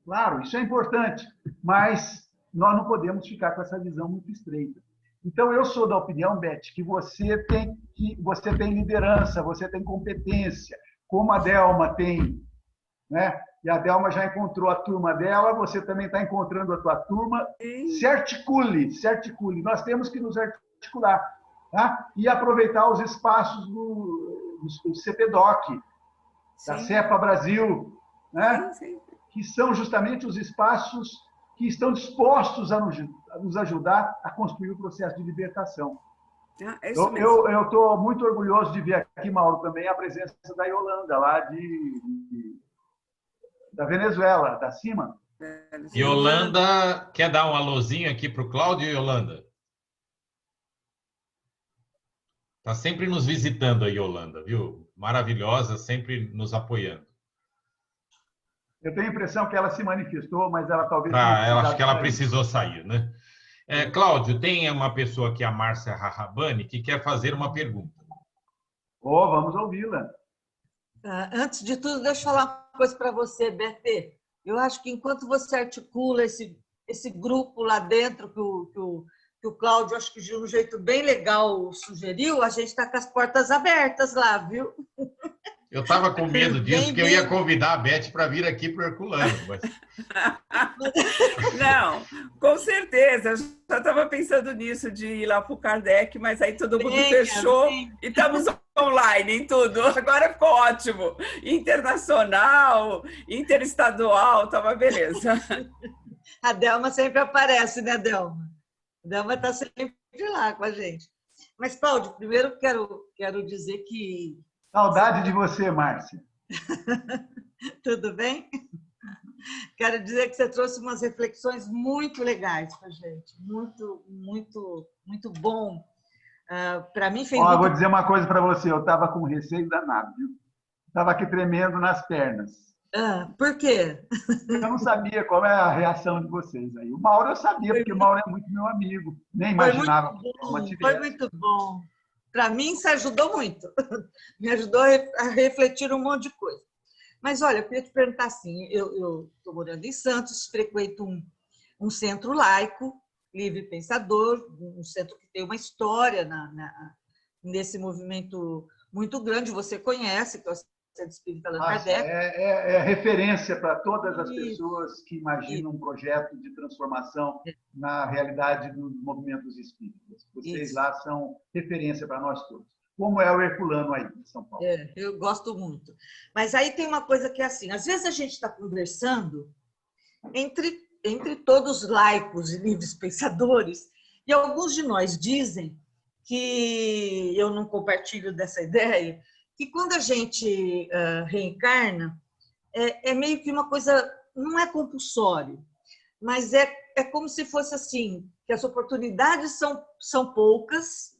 Claro, isso é importante, mas nós não podemos ficar com essa visão muito estreita. Então, eu sou da opinião, Beth, que você tem liderança, você tem competência, como a Delma tem, né? E a Delma já encontrou a turma dela, você também está encontrando a tua turma. Se articule, se articule. Nós temos que nos articular, tá? E aproveitar os espaços do CPDOC, da CEPA Brasil, né? Sim. Que são justamente os espaços que estão dispostos a nos ajudar a construir o processo de libertação. Eu estou muito orgulhoso de ver aqui, Mauro, também a presença da Yolanda, lá da Venezuela, da CIMA. Yolanda, quer dar um alôzinho aqui para o Cláudio, Yolanda? Está sempre nos visitando a Yolanda, viu? Maravilhosa, sempre nos apoiando. Eu tenho a impressão que ela se manifestou, mas ela talvez... Acho que ela precisou sair, né? Cláudio, tem uma pessoa aqui, a Márcia Rahabani, que quer fazer uma pergunta. Vamos ouvi-la. Antes de tudo, deixa eu falar uma coisa para você, Bertê. Eu acho que enquanto você articula esse grupo lá dentro, que o Cláudio, acho que de um jeito bem legal sugeriu, a gente está com as portas abertas lá, viu? Eu estava com medo disso, que eu ia convidar a Beth para vir aqui para o Herculano. Mas... Não, com certeza. Eu já estava pensando nisso, de ir lá para o Kardec, mas aí todo mundo fechou e estamos online em tudo. Agora ficou ótimo. Internacional, interestadual, estava beleza. A Delma sempre aparece, né, Delma? A Delma está sempre lá com a gente. Mas, Cláudio, primeiro quero dizer que... Saudade de você, Márcia. Tudo bem? Quero dizer que você trouxe umas reflexões muito legais para a gente. Muito, muito, muito bom. Para mim, fez muito... Vou dizer uma coisa para você. Eu estava com receio danado, viu? Estava aqui tremendo nas pernas. Por quê? Eu não sabia qual é a reação de vocês aí. O Mauro eu sabia, porque o Mauro é muito meu amigo. Nem imaginava que foi muito bom. Para mim, isso ajudou muito. Me ajudou a refletir um monte de coisa. Mas, olha, eu queria te perguntar assim, eu estou morando em Santos, frequento um centro laico, livre pensador, um centro que tem uma história nesse movimento muito grande, você conhece, que é o Centro Espírita Allan Nossa, Kardec. é referência para todas as Isso. pessoas que imaginam um projeto de transformação na realidade dos movimentos espíritas. Vocês Isso. lá são referência para nós todos. Como é o Herculano aí em São Paulo. Eu gosto muito. Mas aí tem uma coisa que é assim, às vezes a gente está conversando entre todos os laicos e livres pensadores, e alguns de nós dizem que, eu não compartilho dessa ideia, que quando a gente reencarna, é meio que uma coisa, não é compulsório, mas é como se fosse assim, que as oportunidades são poucas,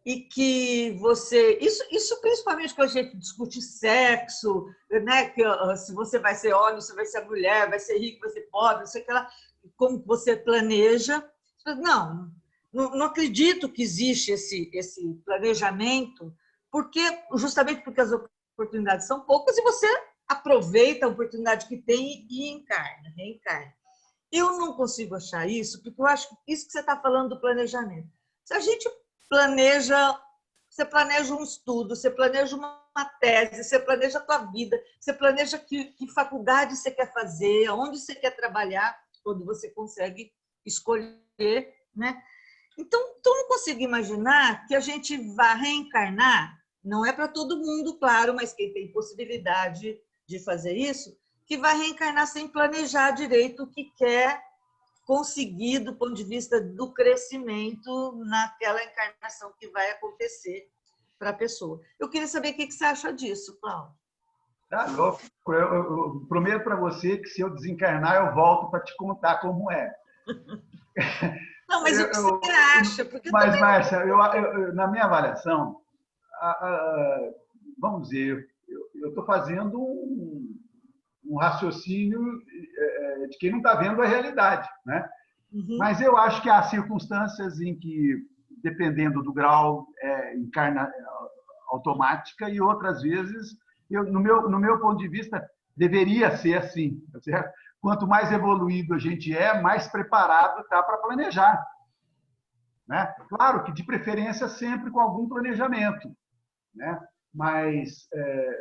e que você... Isso principalmente quando a gente discute sexo, né? Que, se você vai ser homem, se vai ser mulher, vai ser rico, vai ser pobre, não sei o que lá, como você planeja. Não acredito que existe esse planejamento, justamente porque as oportunidades são poucas e você aproveita a oportunidade que tem e reencarna. Eu não consigo achar isso, porque eu acho que isso que você está falando do planejamento. Se a gente você planeja um estudo, você planeja uma tese, você planeja a tua vida, você planeja que faculdade você quer fazer, onde você quer trabalhar, quando você consegue escolher, né? Então, não consigo imaginar que a gente vá reencarnar, não é para todo mundo, claro, mas quem tem possibilidade de fazer isso, que vai reencarnar sem planejar direito o que quer conseguir do ponto de vista do crescimento naquela encarnação que vai acontecer para a pessoa. Eu queria saber o que você acha disso, Cláudio. Tá louco. Eu prometo para você que se eu desencarnar, eu volto para te contar como é. Não, mas o que você acha? Porque mas, Márcia, na minha avaliação, vamos dizer, eu estou fazendo um raciocínio de quem não está vendo a realidade, né? Uhum. Mas eu acho que há circunstâncias em que, dependendo do grau, encarna automática, e outras vezes, no meu ponto de vista, deveria ser assim, tá certo? Quanto mais evoluído a gente mais preparado está para planejar, né? Claro que, de preferência, sempre com algum planejamento, né? Mas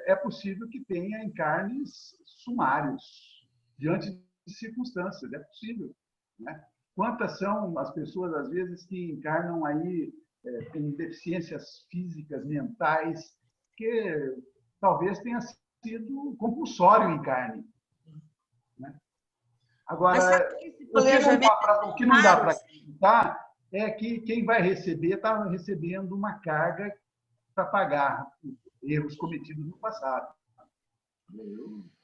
é possível que tenha encarnes sumários, diante de circunstâncias, é possível, né? Quantas são as pessoas, às vezes, que encarnam aí, têm deficiências físicas, mentais, que talvez tenha sido compulsório o encarne, né? Agora, o que não dá para acreditar é que quem vai receber está recebendo uma carga para pagar erros cometidos no passado.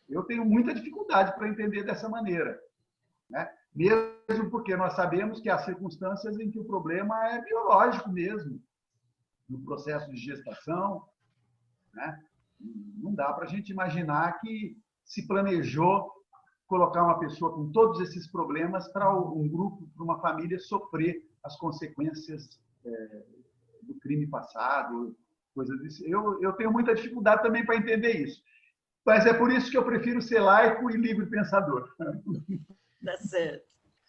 Eu tenho muita dificuldade para entender dessa maneira, né? Mesmo porque nós sabemos que há circunstâncias em que o problema é biológico mesmo, no processo de gestação, né? Não dá para a gente imaginar que se planejou colocar uma pessoa com todos esses problemas para um grupo, para uma família sofrer as consequências do crime passado, coisas disso. Eu tenho muita dificuldade também para entender isso. Mas é por isso que eu prefiro ser laico e livre pensador. Tá certo.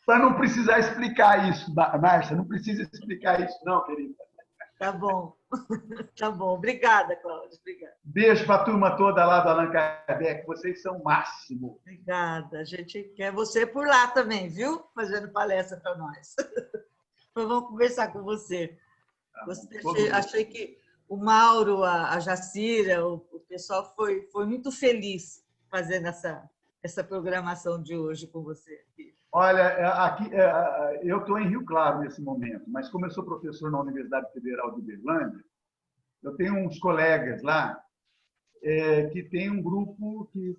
Para não precisar explicar isso, Márcia, não precisa explicar isso, não, querida. Tá bom. Tá bom. Obrigada, Cláudia. Obrigada. Beijo para a turma toda lá do Allan Kardec. Vocês são o máximo. Obrigada. A gente quer você por lá também, viu? Fazendo palestra para nós. Mas vamos conversar com você. Achei que o Mauro, a Jacira, o pessoal foi muito feliz fazendo essa programação de hoje com você. Olha, aqui, eu estou em Rio Claro nesse momento, mas como eu sou professor na Universidade Federal de Uberlândia, eu tenho uns colegas lá que tem um grupo que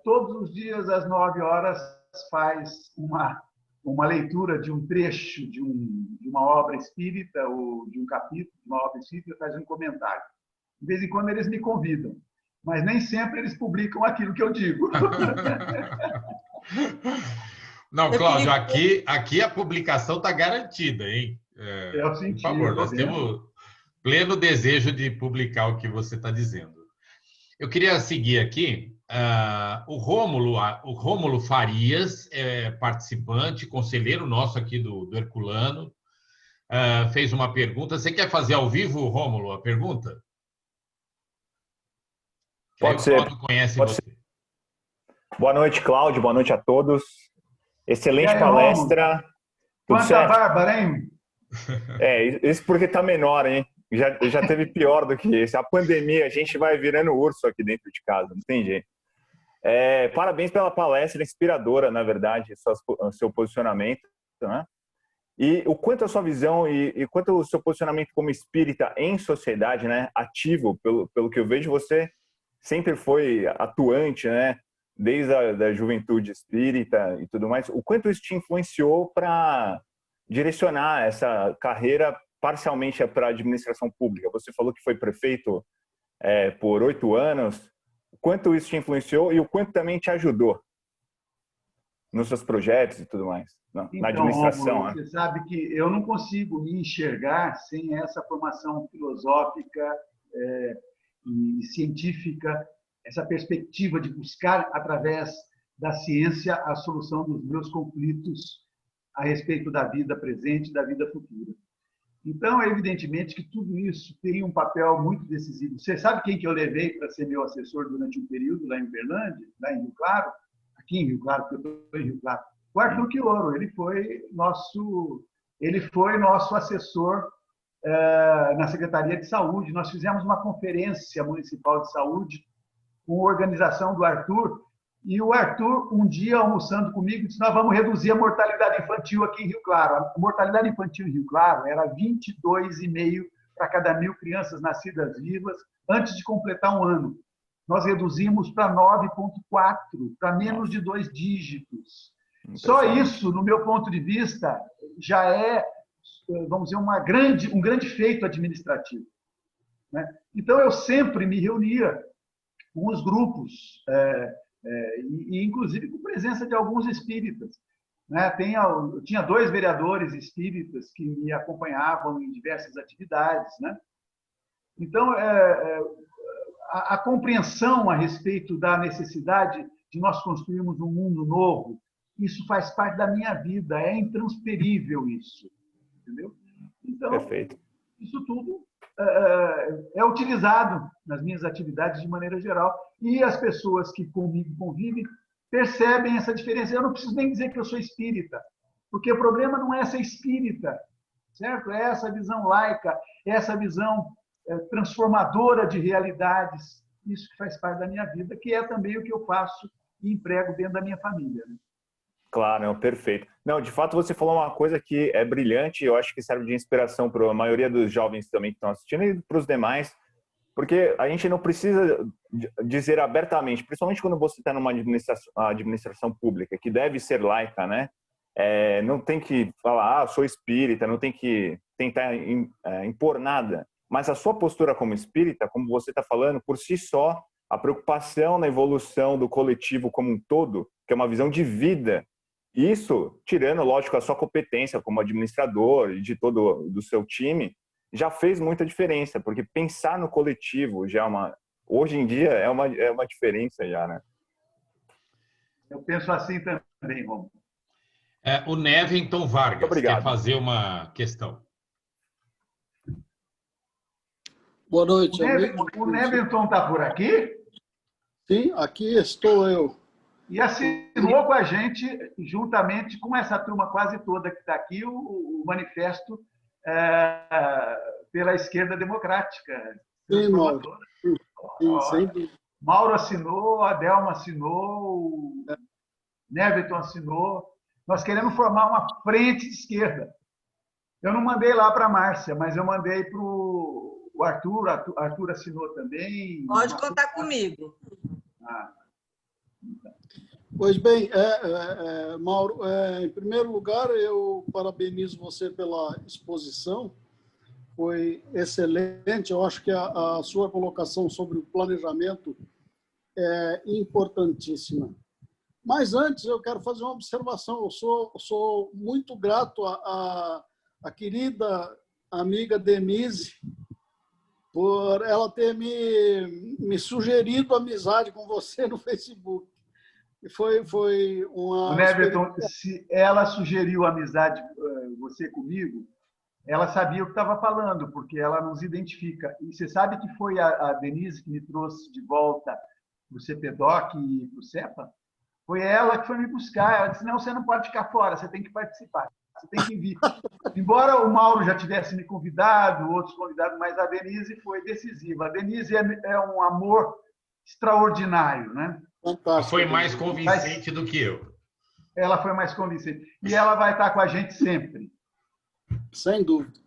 todos os dias às 9 horas faz uma leitura de um trecho de uma obra espírita ou de um capítulo de uma obra espírita, faz um comentário. De vez em quando eles me convidam, mas nem sempre eles publicam aquilo que eu digo. Não, Cláudio, aqui a publicação está garantida, hein? Eu senti, por favor, nós temos pleno desejo de publicar o que você está dizendo. Eu queria seguir aqui. O Rômulo Farias, participante, conselheiro nosso aqui do Herculano, fez uma pergunta. Você quer fazer ao vivo, Rômulo, a pergunta? Pode ser. O Cláudio conhece você. Boa noite, Cláudio. Boa noite a todos. Excelente aí, palestra. Tudo Quanta certo? bárbara, hein? Isso porque tá menor, hein? Já teve pior do que esse. A pandemia, a gente vai virando urso aqui dentro de casa, não tem jeito. Parabéns pela palestra, inspiradora, na verdade, seu posicionamento, né? E o quanto a sua visão e quanto o seu posicionamento como espírita em sociedade, né, ativo, pelo que eu vejo, você sempre foi atuante, né, desde a juventude espírita e tudo mais. O quanto isso te influenciou para direcionar essa carreira parcialmente para a administração pública? Você falou que foi prefeito por 8 anos. O quanto isso te influenciou e o quanto também te ajudou nos seus projetos e tudo mais, na administração? Rômulo, você sabe que eu não consigo me enxergar sem essa formação filosófica e científica, essa perspectiva de buscar, através da ciência, a solução dos meus conflitos a respeito da vida presente e da vida futura. Então, é evidentemente que tudo isso tem um papel muito decisivo. Você sabe quem que eu levei para ser meu assessor durante um período lá em Uberlândia, lá em Rio Claro? Aqui em Rio Claro, porque eu estou em Rio Claro. O Arthur Quioro, ele foi nosso assessor na Secretaria de Saúde. Nós fizemos uma conferência municipal de saúde com a organização do Arthur, e o Arthur, um dia almoçando comigo, disse: nós vamos reduzir a mortalidade infantil aqui em Rio Claro. A mortalidade infantil em Rio Claro era 22,5 para cada 1.000 crianças nascidas vivas antes de completar um ano. Nós reduzimos para 9,4, para menos de 2 dígitos. Só isso, no meu ponto de vista, já é, vamos dizer, um grande feito administrativo, né? Então, eu sempre me reunia com os grupos, e inclusive com presença de alguns espíritas, né? Eu tinha 2 vereadores espíritas que me acompanhavam em diversas atividades, né? Então, a compreensão a respeito da necessidade de nós construirmos um mundo novo, isso faz parte da minha vida, é intransferível isso, entendeu? Então, perfeito. Isso tudo é utilizado nas minhas atividades de maneira geral, e as pessoas que comigo convivem percebem essa diferença. Eu não preciso nem dizer que eu sou espírita, porque o problema não é ser espírita, certo? É essa visão laica, essa visão transformadora de realidades, isso que faz parte da minha vida, que é também o que eu faço e emprego dentro da minha família, né? Claro, não, perfeito. Não, de fato, você falou uma coisa que é brilhante, eu acho que serve de inspiração para a maioria dos jovens também que estão assistindo e para os demais, porque a gente não precisa dizer abertamente, principalmente quando você está numa administração pública, que deve ser laica, né? Não tem que falar, sou espírita, não tem que tentar impor nada. Mas a sua postura como espírita, como você está falando, por si só, a preocupação na evolução do coletivo como um todo, que é uma visão de vida, isso, tirando, lógico, a sua competência como administrador e de todo do seu time, já fez muita diferença, porque pensar no coletivo já hoje em dia é uma diferença já, né? Eu penso assim também, Romulo. O Neventon Vargas quer fazer uma questão. Boa noite, amigo. O Neventon está por aqui? Sim, aqui estou eu. E assinou com a gente, juntamente com essa turma quase toda que está aqui, o manifesto pela esquerda democrática. Sim, Mauro. Sim, sempre. Mauro assinou, a Delma assinou, o Neventon assinou. Nós queremos formar uma frente de esquerda. Eu não mandei lá para a Márcia, mas eu mandei para o Arthur. Arthur assinou também. Pode contar comigo. Pois bem, Mauro, em primeiro lugar, eu parabenizo você pela exposição. Foi excelente. Eu acho que a sua colocação sobre o planejamento é importantíssima. Mas antes, eu quero fazer uma observação. Eu sou muito grato à querida amiga Denise por ela ter me sugerido amizade com você no Facebook. Foi uma... Neventon, se ela sugeriu amizade você comigo, ela sabia o que estava falando, porque ela nos identifica. E você sabe que foi a Denise que me trouxe de volta o CPDOC e para o CEPA, foi ela que foi me buscar. Ela disse, não, você não pode ficar fora, você tem que participar, você tem que vir. Embora o Mauro já tivesse me convidado, outros convidados, mas a Denise foi decisiva. A Denise é um amor extraordinário, né? Fantástico. Foi mais convincente do que eu. Ela foi mais convincente. E ela vai estar com a gente sempre. Sem dúvida,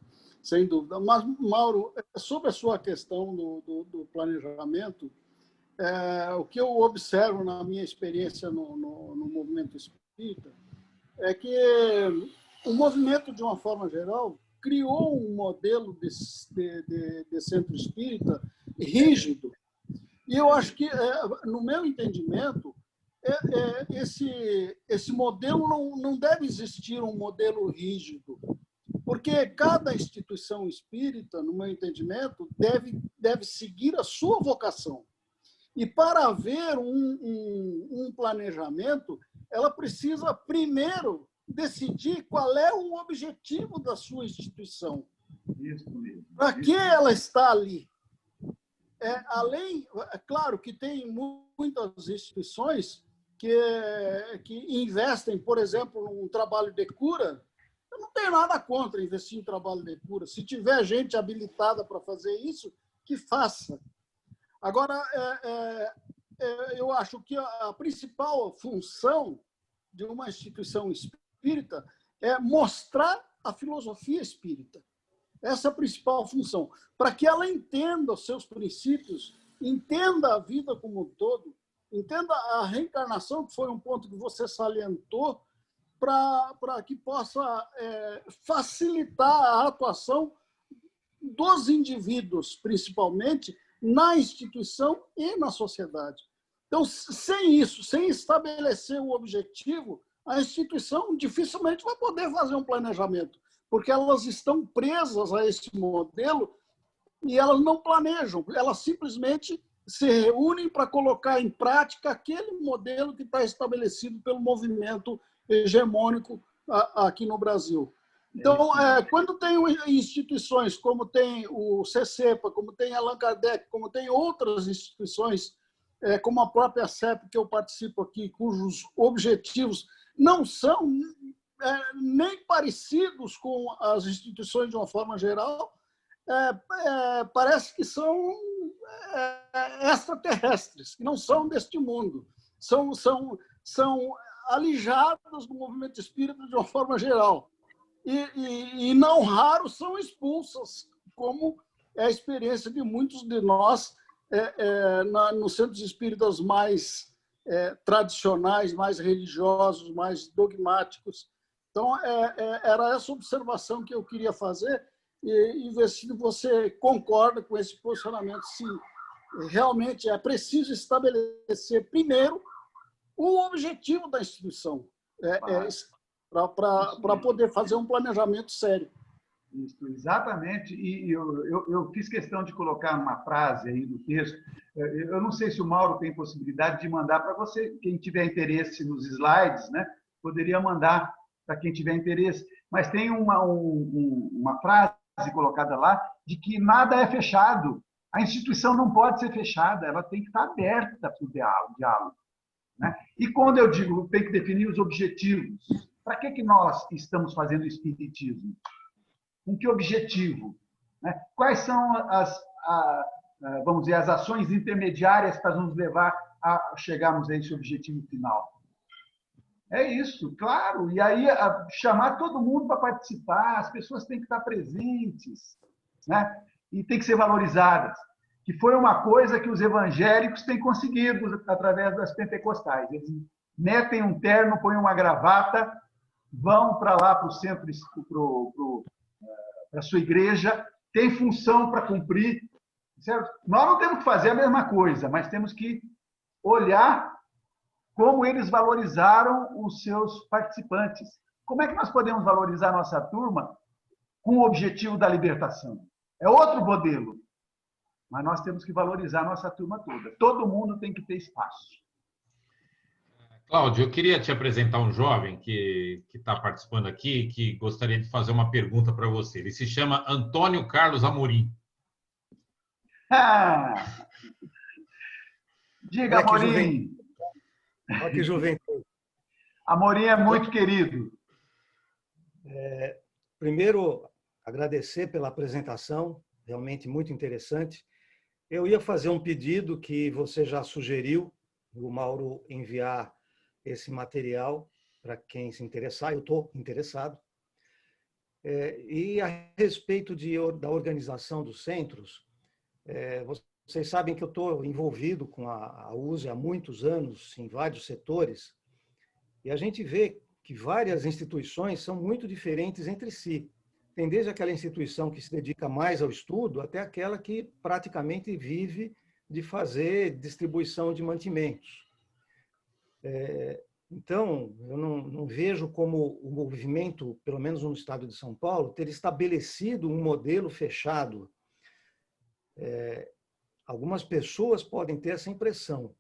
sem dúvida. Mas, Mauro, sobre a sua questão do planejamento, o que eu observo na minha experiência no movimento espírita é que o movimento, de uma forma geral, criou um modelo de centro espírita rígido. E eu acho que, no meu entendimento, esse modelo não deve existir um modelo rígido, porque cada instituição espírita, no meu entendimento, deve seguir a sua vocação. E para haver um planejamento, ela precisa primeiro decidir qual é o objetivo da sua instituição. Isso mesmo. Para que ela está ali? É claro que tem muitas instituições que investem, por exemplo, num trabalho de cura. Eu não tenho nada contra investir em trabalho de cura. Se tiver gente habilitada para fazer isso, que faça. Agora, eu acho que a principal função de uma instituição espírita é mostrar a filosofia espírita. Essa é a principal função, para que ela entenda os seus princípios, entenda a vida como um todo, entenda a reencarnação, que foi um ponto que você salientou, para que possa facilitar a atuação dos indivíduos, principalmente, na instituição e na sociedade. Então, sem isso, sem estabelecer o objetivo, a instituição dificilmente vai poder fazer um planejamento, porque elas estão presas a esse modelo e elas não planejam, elas simplesmente se reúnem para colocar em prática aquele modelo que está estabelecido pelo movimento hegemônico aqui no Brasil. Então, quando tem instituições como tem o CCEPA, como tem Allan Kardec, como tem outras instituições, como a própria CEP, que eu participo aqui, cujos objetivos não são nem parecidos com as instituições de uma forma geral, parece que são extraterrestres, que não são deste mundo. São alijadas do movimento espírita de uma forma geral. E não raro são expulsas, como é a experiência de muitos de nós nos centros espíritas mais tradicionais, mais religiosos, mais dogmáticos. Então, era essa observação que eu queria fazer e ver se você concorda com esse posicionamento, se realmente é preciso estabelecer, primeiro, o objetivo da instituição, para poder fazer um planejamento sério. Isso, exatamente. E eu fiz questão de colocar uma frase aí no texto. Eu não sei se o Mauro tem possibilidade de mandar para você, quem tiver interesse nos slides, né? Poderia mandar para quem tiver interesse. Mas tem uma frase colocada lá de que nada é fechado. A instituição não pode ser fechada, ela tem que estar aberta para o diálogo. Né? E quando eu digo tem que definir os objetivos, para que nós estamos fazendo o espiritismo? Com que objetivo? Né? Quais são vamos dizer, as ações intermediárias para nos levar a chegarmos a esse objetivo final? É isso, claro. E aí chamar todo mundo para participar, as pessoas têm que estar presentes, né? E têm que ser valorizadas. Que foi uma coisa que os evangélicos têm conseguido através das pentecostais. Eles metem um terno, põem uma gravata, vão para lá para o centro, para a sua igreja, tem função para cumprir. Certo? Nós não temos que fazer a mesma coisa, mas temos que olhar como eles valorizaram os seus participantes. Como é que nós podemos valorizar a nossa turma com o objetivo da libertação? É outro modelo. Mas nós temos que valorizar a nossa turma toda. Todo mundo tem que ter espaço. Cláudio, eu queria te apresentar um jovem que está participando aqui, que gostaria de fazer uma pergunta para você. Ele se chama Antônio Carlos Amorim. Diga, Amorim. Olha que juventude. Amorim é muito querido. Primeiro, agradecer pela apresentação, realmente muito interessante. Eu ia fazer um pedido que você já sugeriu, o Mauro enviar esse material para quem se interessar. Eu estou interessado. E a respeito da organização dos centros, vocês sabem que eu estou envolvido com a USE há muitos anos, em vários setores, e a gente vê que várias instituições são muito diferentes entre si. Tem desde aquela instituição que se dedica mais ao estudo, até aquela que praticamente vive de fazer distribuição de mantimentos. Então, eu não vejo como o movimento, pelo menos no estado de São Paulo, ter estabelecido um modelo fechado. Algumas pessoas podem ter essa impressão,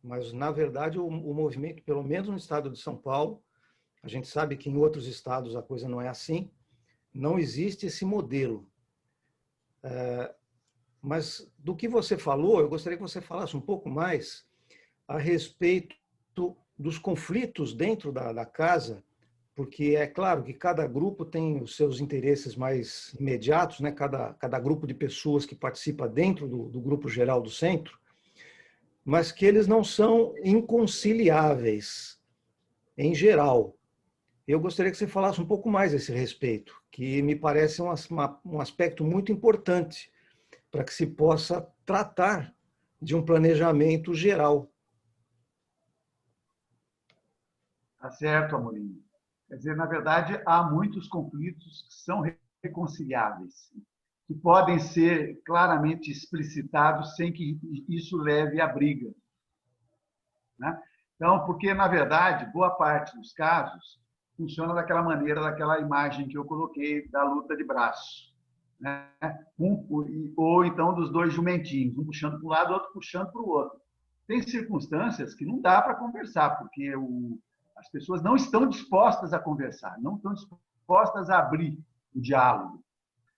mas, na verdade, o movimento, pelo menos no estado de São Paulo, a gente sabe que em outros estados a coisa não é assim, não existe esse modelo. Mas do que você falou, eu gostaria que você falasse um pouco mais a respeito dos conflitos dentro da casa, porque é claro que cada grupo tem os seus interesses mais imediatos, né? Cada grupo de pessoas que participa dentro do grupo geral do centro, mas que eles não são inconciliáveis, em geral. Eu gostaria que você falasse um pouco mais a esse respeito, que me parece um aspecto muito importante para que se possa tratar de um planejamento geral. Tá certo, Amorim. Quer dizer, na verdade, há muitos conflitos que são reconciliáveis, que podem ser claramente explicitados sem que isso leve à briga, né? Então, porque, na verdade, boa parte dos casos funciona daquela maneira, daquela imagem que eu coloquei da luta de braço, né? Ou então dos dois jumentinhos, um puxando para um lado, o outro puxando para o outro. Tem circunstâncias que não dá para conversar, porque as pessoas não estão dispostas a conversar, não estão dispostas a abrir o diálogo.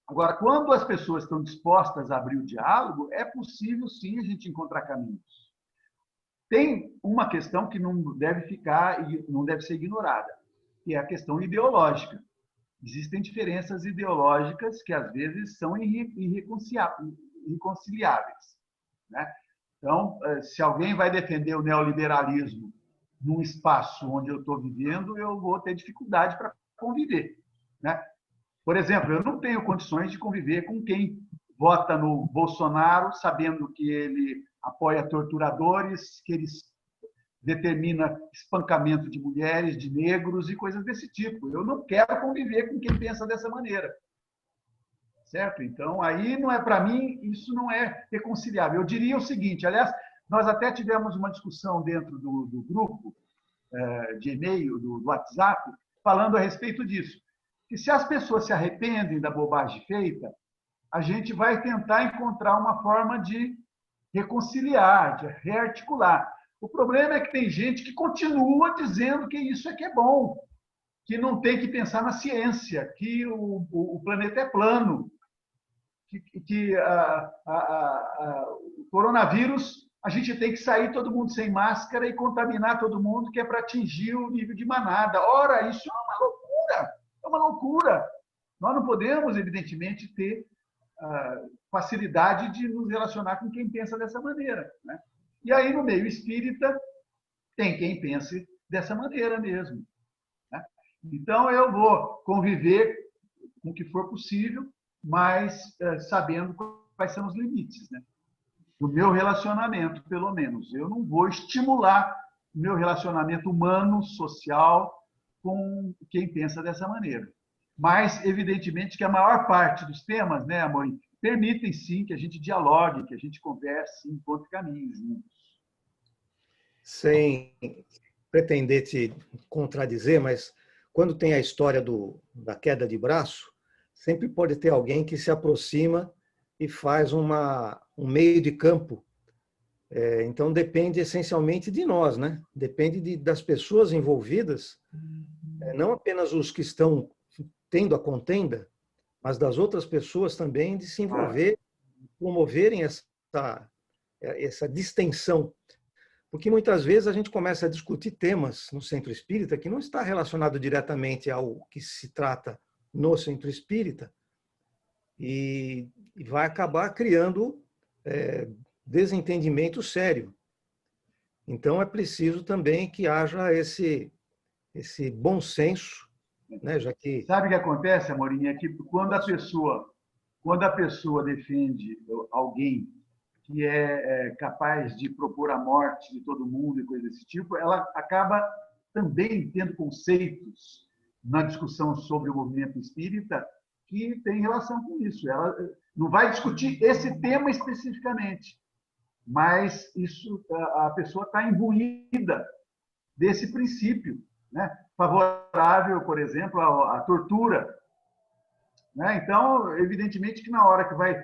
Agora, quando as pessoas estão dispostas a abrir o diálogo, é possível, sim, a gente encontrar caminhos. Tem uma questão que não deve ser ignorada, que é a questão ideológica. Existem diferenças ideológicas que, às vezes, são irreconciliáveis, né? Então, se alguém vai defender o neoliberalismo num espaço onde eu estou vivendo, eu vou ter dificuldade para conviver, né? Por exemplo, eu não tenho condições de conviver com quem vota no Bolsonaro, sabendo que ele apoia torturadores, que ele determina espancamento de mulheres, de negros e coisas desse tipo. Eu não quero conviver com quem pensa dessa maneira. Certo? Então, aí não é, para mim, isso não é reconciliável. Eu diria o seguinte, aliás, nós até tivemos uma discussão dentro do grupo de e-mail, do WhatsApp, falando a respeito disso. Que se as pessoas se arrependem da bobagem feita, a gente vai tentar encontrar uma forma de reconciliar, de rearticular. O problema é que tem gente que continua dizendo que isso é que é bom, que não tem que pensar na ciência, que o planeta é plano, que o coronavírus, a gente tem que sair todo mundo sem máscara e contaminar todo mundo, que é para atingir o nível de manada. Ora, isso é uma loucura, é uma loucura. Nós não podemos, evidentemente, ter facilidade de nos relacionar com quem pensa dessa maneira, né? E aí, no meio espírita, tem quem pense dessa maneira mesmo, né? Então, eu vou conviver com o que for possível, mas sabendo quais são os limites, né? Do meu relacionamento, pelo menos. Eu não vou estimular o meu relacionamento humano, social, com quem pensa dessa maneira. Mas, evidentemente, que a maior parte dos temas, né, Amorim, permitem, sim, que a gente dialogue, que a gente converse, encontre caminhos juntos. Sem pretender te contradizer, mas quando tem a história da queda de braço, sempre pode ter alguém que se aproxima e faz um meio de campo. Então, depende essencialmente de nós, né? Depende das pessoas envolvidas, não apenas os que estão tendo a contenda, mas das outras pessoas também de se envolver, promoverem essa distensão. Porque muitas vezes a gente começa a discutir temas no centro espírita que não está relacionado diretamente ao que se trata no centro espírita e vai acabar criando desentendimento sério. Então, é preciso também que haja esse bom senso, né? Já que... Sabe o que acontece, Amorim? É que quando a pessoa defende alguém que é capaz de propor a morte de todo mundo e coisa desse tipo, ela acaba também tendo conceitos na discussão sobre o movimento espírita que tem relação com isso. Ela não vai discutir esse tema especificamente, mas isso, a pessoa está imbuída desse princípio, né? Favorável, por exemplo, à tortura. Né? Então, evidentemente que na hora que vai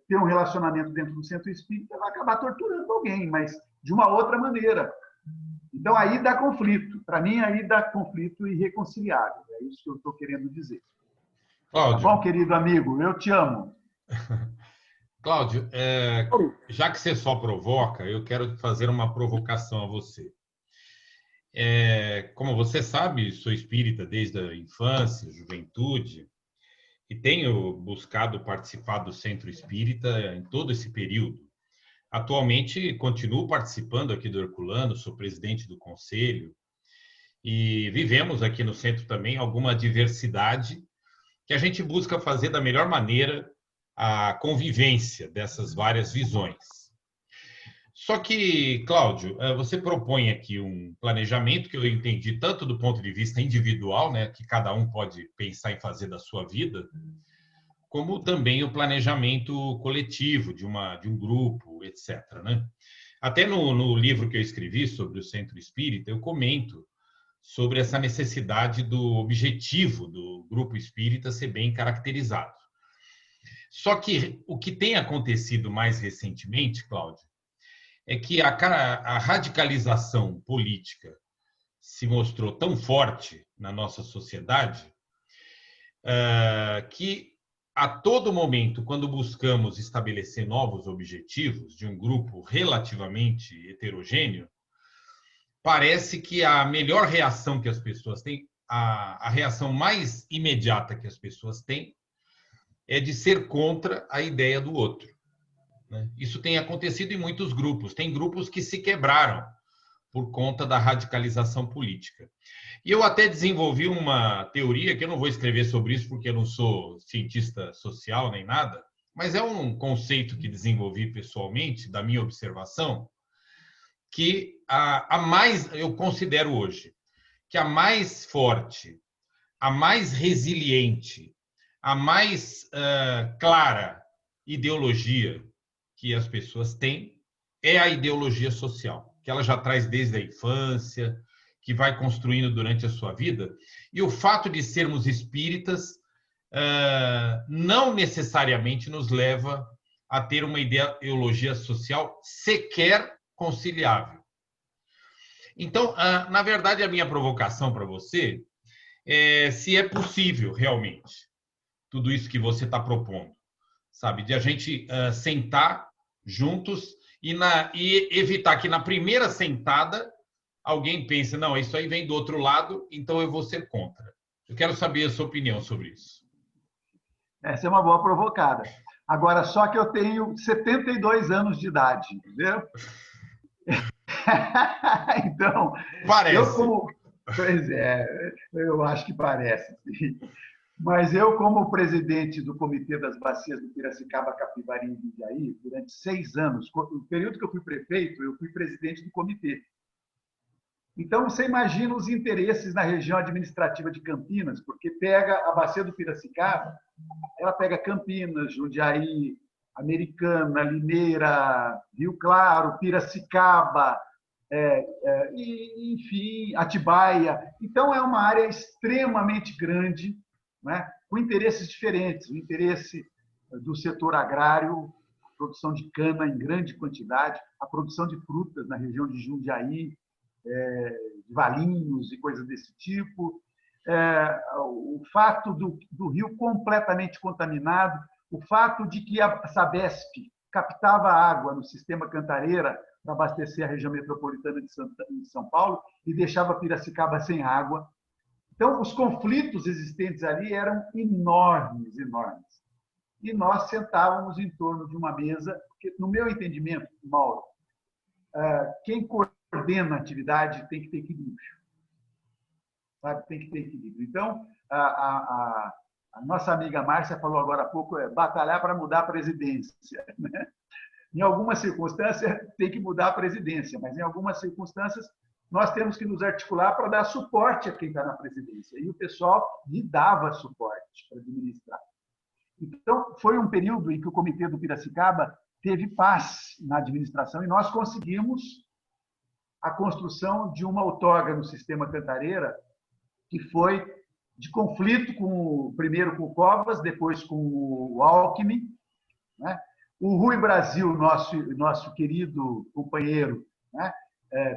ter um relacionamento dentro do centro espírita, vai acabar torturando alguém, mas de uma outra maneira. Então, aí dá conflito. Para mim, aí dá conflito irreconciliável. É isso que eu estou querendo dizer. Cláudio. Tá bom, querido amigo? Eu te amo. Cláudio, já que você só provoca, eu quero fazer uma provocação a você. Como você sabe, sou espírita desde a infância, juventude, e tenho buscado participar do Centro Espírita em todo esse período. Atualmente, continuo participando aqui do Herculano, sou presidente do conselho, e vivemos aqui no centro também alguma diversidade que a gente busca fazer da melhor maneira a convivência dessas várias visões. Só que, Cláudio, você propõe aqui um planejamento que eu entendi tanto do ponto de vista individual, né, que cada um pode pensar em fazer da sua vida, como também o planejamento coletivo de um grupo, etc. Né? Até no livro que eu escrevi sobre o Centro Espírita, eu comento sobre essa necessidade do objetivo do grupo espírita ser bem caracterizado. Só que o que tem acontecido mais recentemente, Cláudio, é que a radicalização política se mostrou tão forte na nossa sociedade que a todo momento, quando buscamos estabelecer novos objetivos de um grupo relativamente heterogêneo, parece que a melhor reação que as pessoas têm, a reação mais imediata que as pessoas têm, é de ser contra a ideia do outro. Isso tem acontecido em muitos grupos. Tem grupos que se quebraram por conta da radicalização política. E eu até desenvolvi uma teoria, que eu não vou escrever sobre isso porque eu não sou cientista social nem nada, mas é um conceito que desenvolvi pessoalmente, da minha observação, que eu considero hoje que a mais forte, a mais resiliente, a mais clara ideologia que as pessoas têm é a ideologia social, que ela já traz desde a infância, que vai construindo durante a sua vida. E o fato de sermos espíritas não necessariamente nos leva a ter uma ideologia social sequer conciliável. Então, na verdade, a minha provocação para você é se é possível realmente tudo isso que você está propondo, sabe? De a gente sentar juntos e evitar que na primeira sentada alguém pense, não, isso aí vem do outro lado, então eu vou ser contra. Eu quero saber a sua opinião sobre isso. Essa é uma boa provocada. Agora, só que eu tenho 72 anos de idade, entendeu? Então, parece. Pois é, eu acho que parece. Sim. Mas eu, como presidente do Comitê das Bacias do Piracicaba, Capivari e Jundiaí, durante 6 anos, no período que eu fui prefeito, eu fui presidente do comitê. Então, você imagina os interesses na região administrativa de Campinas, porque pega a Bacia do Piracicaba, ela pega Campinas, Jundiaí, Americana, Limeira, Rio Claro, Piracicaba, enfim, Atibaia. Então, é uma área extremamente grande, né, com interesses diferentes. O interesse do setor agrário, a produção de cana em grande quantidade, a produção de frutas na região de Jundiaí, de Valinhos e coisas desse tipo, o fato do rio completamente contaminado, o fato de que a Sabesp captava água no sistema Cantareira para abastecer a região metropolitana de São Paulo e deixava Piracicaba sem água. Então, os conflitos existentes ali eram enormes, enormes. E nós sentávamos em torno de uma mesa, porque, no meu entendimento, Mauro, quem coordena a atividade tem que ter equilíbrio. Sabe? Tem que ter equilíbrio. Então, a nossa amiga Márcia falou agora há pouco, batalhar para mudar a presidência. Né? Em algumas circunstâncias, tem que mudar a presidência, mas em algumas circunstâncias, nós temos que nos articular para dar suporte a quem está na presidência. E o pessoal lhe dava suporte para administrar. Então, foi um período em que o Comitê do Piracicaba teve paz na administração e nós conseguimos a construção de uma outorga no sistema Cantareira, que foi de conflito primeiro com o Covas, depois com o Alckmin, né? O Rui Brasil, nosso querido companheiro, né?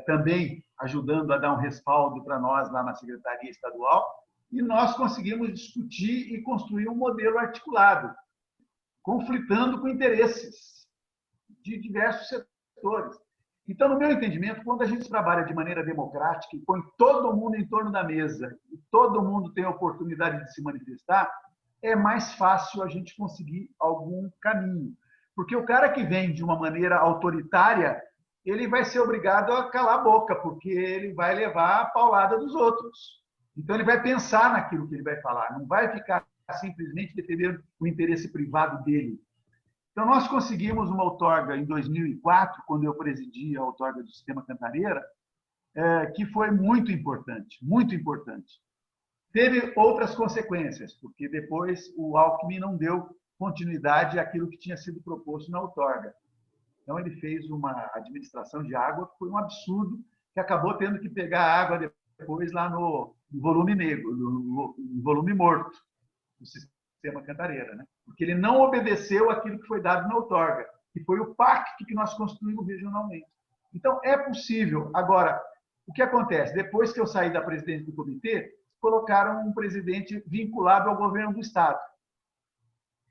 Também ajudando a dar um respaldo para nós lá na Secretaria Estadual, e nós conseguimos discutir e construir um modelo articulado, conflitando com interesses de diversos setores. Então, no meu entendimento, quando a gente trabalha de maneira democrática e põe todo mundo em torno da mesa e todo mundo tem a oportunidade de se manifestar, é mais fácil a gente conseguir algum caminho. Porque o cara que vem de uma maneira autoritária, ele vai ser obrigado a calar a boca, porque ele vai levar a paulada dos outros. Então, ele vai pensar naquilo que ele vai falar, não vai ficar simplesmente defendendo o interesse privado dele. Então, nós conseguimos uma outorga em 2004, quando eu presidi a outorga do Sistema Cantareira, que foi muito importante, muito importante. Teve outras consequências, porque depois o Alckmin não deu continuidade àquilo que tinha sido proposto na outorga. Então, ele fez uma administração de água que foi um absurdo, que acabou tendo que pegar a água depois lá no volume negro, no volume morto do Sistema Cantareira, né? Porque ele não obedeceu aquilo que foi dado na outorga, que foi o pacto que nós construímos regionalmente. Então, é possível. Agora, o que acontece? Depois que eu saí da presidência do comitê, colocaram um presidente vinculado ao governo do Estado.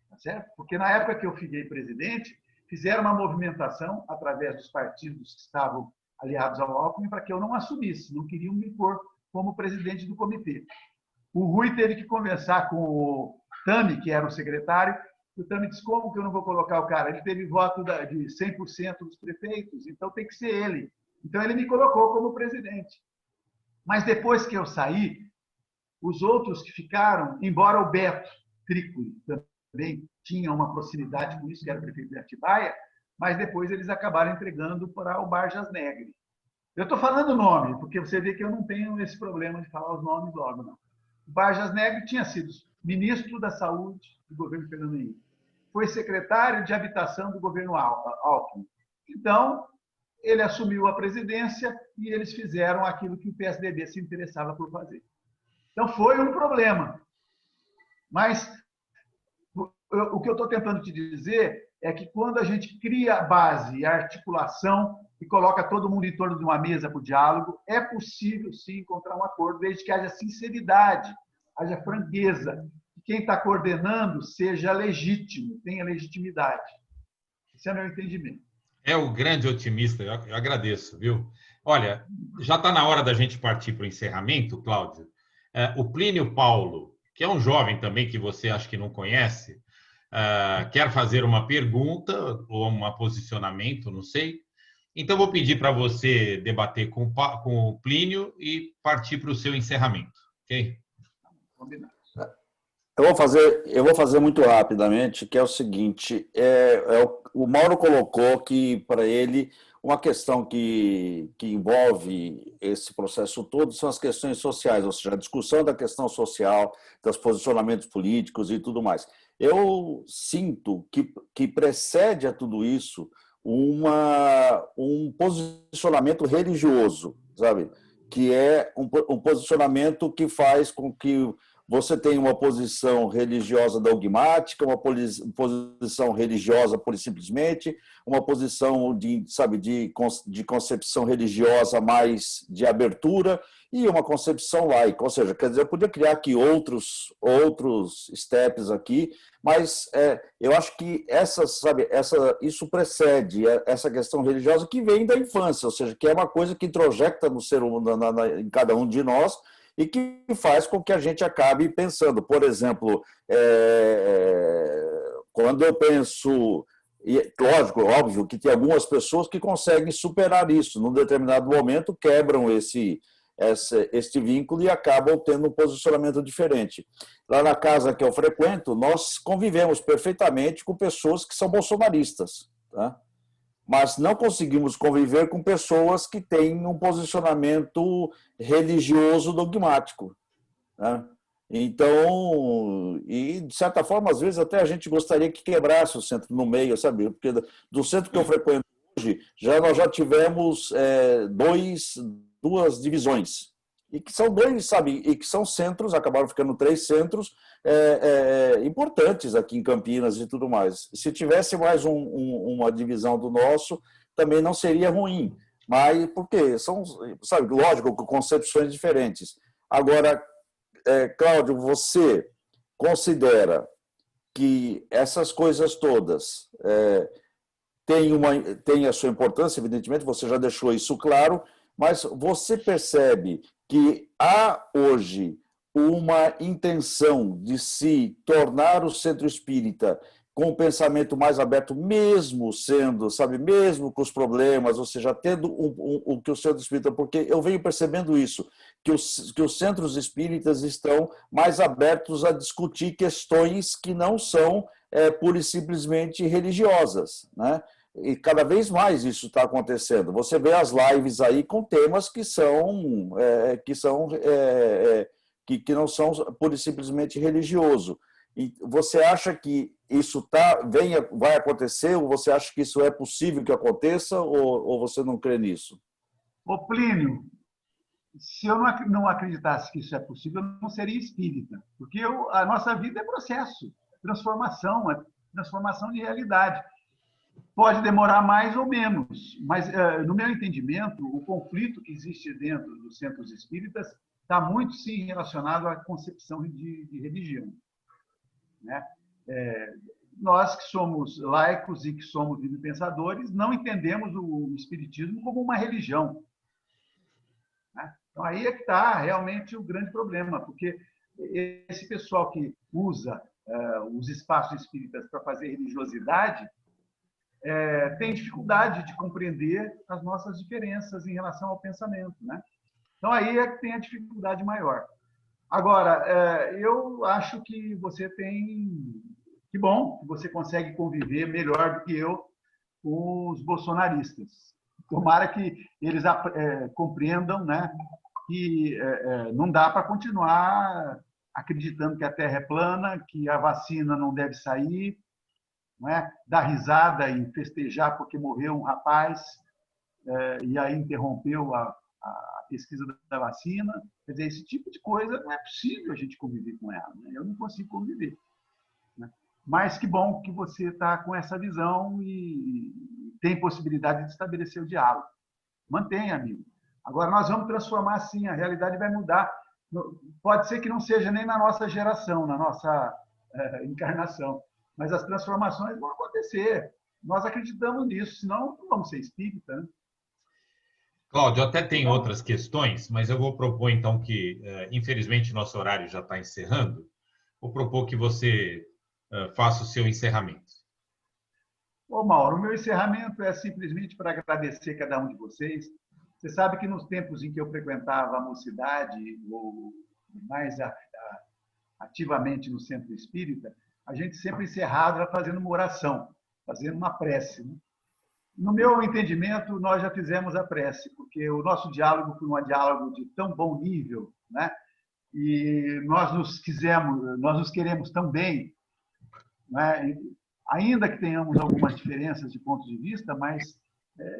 Tá certo? Porque na época que eu fiquei presidente, fizeram uma movimentação através dos partidos que estavam aliados ao Alckmin para que eu não assumisse, não queriam me pôr como presidente do comitê. O Rui teve que conversar com o Tami, que era o secretário, e o Tami disse, como que eu não vou colocar o cara? Ele teve voto de 100% dos prefeitos, então tem que ser ele. Então ele me colocou como presidente. Mas depois que eu saí, os outros que ficaram, embora o Beto Trícoli também tinha uma proximidade com isso, que era o prefeito de Atibaia, mas depois eles acabaram entregando para o Barjas Negri. Eu estou falando o nome, porque você vê que eu não tenho esse problema de falar os nomes logo, não. O Barjas Negri tinha sido ministro da Saúde do governo Fernando Henrique. Foi secretário de Habitação do governo Alckmin. Então, ele assumiu a presidência e eles fizeram aquilo que o PSDB se interessava por fazer. Então, foi um problema. Mas o que eu estou tentando te dizer é que quando a gente cria a base e a articulação e coloca todo mundo em torno de uma mesa para o diálogo, é possível, sim, encontrar um acordo, desde que haja sinceridade, haja franqueza, que quem está coordenando seja legítimo, tenha legitimidade. Esse é o meu entendimento. É o grande otimista, eu agradeço, viu? Olha, já está na hora da gente partir para o encerramento, Cláudio. O Plínio Paulo, que é um jovem também que você acha que não conhece, quer fazer uma pergunta ou um posicionamento, não sei. Então, vou pedir para você debater com o Plínio e partir para o seu encerramento, ok? Eu vou fazer muito rapidamente, que é o seguinte, o Mauro colocou que, para ele, uma questão que envolve esse processo todo são as questões sociais, ou seja, a discussão da questão social, dos posicionamentos políticos e tudo mais. Eu sinto que precede a tudo isso um posicionamento religioso, sabe? Que é um posicionamento que faz com que você tem uma posição religiosa dogmática, uma posição religiosa pura e simplesmente, uma posição de, sabe, de concepção religiosa mais de abertura e uma concepção laica. Ou seja, quer dizer, eu podia criar aqui outros steps aqui, mas eu acho que isso precede essa questão religiosa que vem da infância, ou seja, que é uma coisa que introjecta no ser humano, em cada um de nós, e que faz com que a gente acabe pensando. Por exemplo, quando eu penso, lógico, óbvio que tem algumas pessoas que conseguem superar isso, num determinado momento quebram este vínculo e acabam tendo um posicionamento diferente. Lá na casa que eu frequento, nós convivemos perfeitamente com pessoas que são bolsonaristas, tá? Mas não conseguimos conviver com pessoas que têm um posicionamento religioso dogmático, né? Então, e de certa forma, às vezes até a gente gostaria que quebrasse o centro no meio, sabe? Porque do centro que eu frequento hoje, nós já tivemos duas divisões, e que são e que são centros, acabaram ficando 3 centros importantes aqui em Campinas e tudo mais. Se tivesse mais uma divisão do nosso, também não seria ruim, mas porque são, sabe, lógico, com concepções diferentes. Agora, Cláudio, você considera que essas coisas todas têm a sua importância, evidentemente, você já deixou isso claro, mas você percebe que há hoje uma intenção de se tornar o centro espírita com um pensamento mais aberto, mesmo sendo, sabe, mesmo com os problemas, ou seja, tendo o que o centro espírita, porque eu venho percebendo isso, que os centros espíritas estão mais abertos a discutir questões que não são pura e simplesmente religiosas, né? E cada vez mais isso está acontecendo. Você vê as lives aí com temas que não são pura e simplesmente religioso. E você acha que isso vai acontecer, ou você acha que isso é possível que aconteça, ou você não crê nisso? Ô Plínio, se eu não acreditasse que isso é possível, eu não seria espírita, porque a nossa vida é processo, transformação de realidade. Pode demorar mais ou menos, mas, no meu entendimento, o conflito que existe dentro dos centros espíritas está muito, sim, relacionado à concepção de religião, né? Nós que somos laicos e que somos pensadores, não entendemos o espiritismo como uma religião, né? Então, aí é que está realmente o grande problema, porque esse pessoal que usa os espaços espíritas para fazer religiosidade tem dificuldade de compreender as nossas diferenças em relação ao pensamento, né? Então, aí é que tem a dificuldade maior. Agora, eu acho que você que bom que você consegue conviver melhor do que eu com os bolsonaristas. Tomara que eles compreendam, né, que não dá para continuar acreditando que a Terra é plana, que a vacina não deve sair, não é? Dar risada e festejar porque morreu um rapaz e aí interrompeu a pesquisa da vacina. Quer dizer, esse tipo de coisa não é possível a gente conviver com ela, né? Eu não consigo conviver, né? Mas que bom que você está com essa visão e tem possibilidade de estabelecer o diálogo. Mantenha, amigo. Agora, nós vamos transformar, sim, a realidade vai mudar. Pode ser que não seja nem na nossa geração, na nossa encarnação, mas as transformações vão acontecer. Nós acreditamos nisso, senão não vamos ser espírita, né? Cláudio, até tem outras questões, mas eu vou propor, então, que, infelizmente, nosso horário já está encerrando. Vou propor que você faça o seu encerramento. Ô, Mauro, o meu encerramento é simplesmente para agradecer cada um de vocês. Você sabe que nos tempos em que eu frequentava a mocidade, ou mais ativamente no centro espírita, a gente sempre encerrava fazendo uma oração, fazendo uma prece, né? No meu entendimento, nós já fizemos a prece, porque o nosso diálogo foi um diálogo de tão bom nível, né? E nós nos queremos tão bem, né? Ainda que tenhamos algumas diferenças de ponto de vista, mas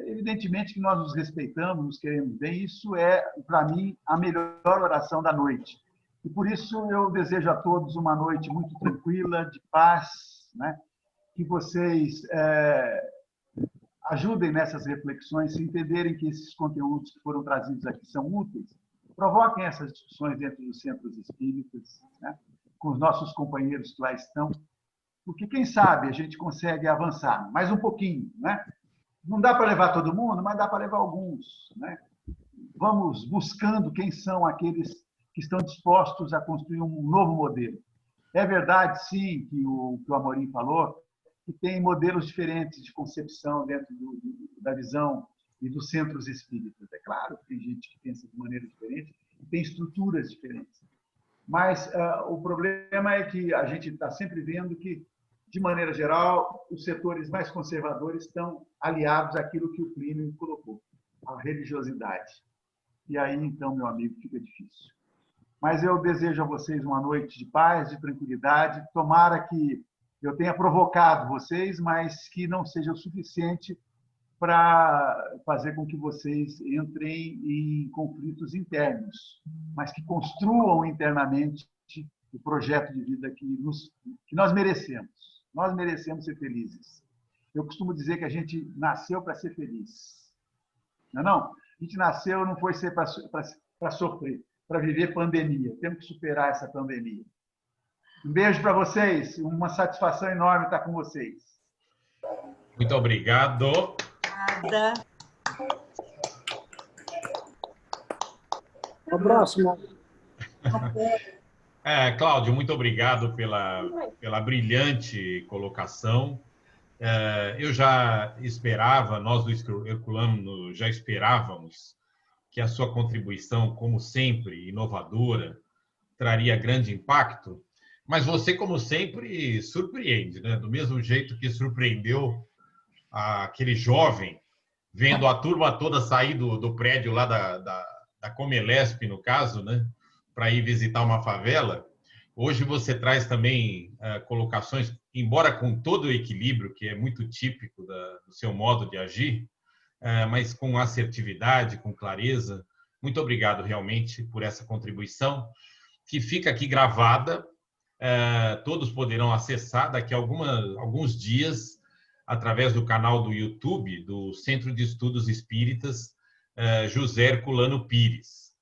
evidentemente que nós nos respeitamos, nos queremos bem. Isso é, para mim, a melhor oração da noite. E por isso eu desejo a todos uma noite muito tranquila, de paz, né? Que vocês ajudem nessas reflexões, se entenderem que esses conteúdos que foram trazidos aqui são úteis, provoquem essas discussões dentro dos centros espíritas, né? Com os nossos companheiros que lá estão, porque quem sabe a gente consegue avançar mais um pouquinho, né? Não dá para levar todo mundo, mas dá para levar alguns, né? Vamos buscando quem são aqueles que estão dispostos a construir um novo modelo. É verdade, sim, que o Amorim falou, que tem modelos diferentes de concepção dentro da visão e dos centros espíritas. É claro que tem gente que pensa de maneira diferente e tem estruturas diferentes. Mas o problema é que a gente está sempre vendo que, de maneira geral, os setores mais conservadores estão aliados àquilo que o Plínio colocou, a religiosidade. E aí, então, meu amigo, fica difícil. Mas eu desejo a vocês uma noite de paz, de tranquilidade. Tomara que eu tenha provocado vocês, mas que não seja o suficiente para fazer com que vocês entrem em conflitos internos, mas que construam internamente o projeto de vida que nós merecemos. Nós merecemos ser felizes. Eu costumo dizer que a gente nasceu para ser feliz. Não é não? A gente nasceu não foi ser para sofrer, para viver pandemia. Temos que superar essa pandemia. Um beijo para vocês. Uma satisfação enorme estar com vocês. Muito obrigado. Nada. Um abraço, Mauro. Cláudio, muito obrigado pela brilhante colocação. Eu já esperava, nós do Herculano já esperávamos que a sua contribuição, como sempre, inovadora, traria grande impacto, mas você, como sempre, surpreende, né? Do mesmo jeito que surpreendeu aquele jovem, vendo a turma toda sair do prédio lá da Comelesp, no caso, né? Para ir visitar uma favela. Hoje você traz também colocações, embora com todo o equilíbrio, que é muito típico do seu modo de agir, mas com assertividade, com clareza. Muito obrigado, realmente, por essa contribuição, que fica aqui gravada. Todos poderão acessar daqui a alguns dias, através do canal do YouTube do Centro de Estudos Espíritas José Herculano Pires.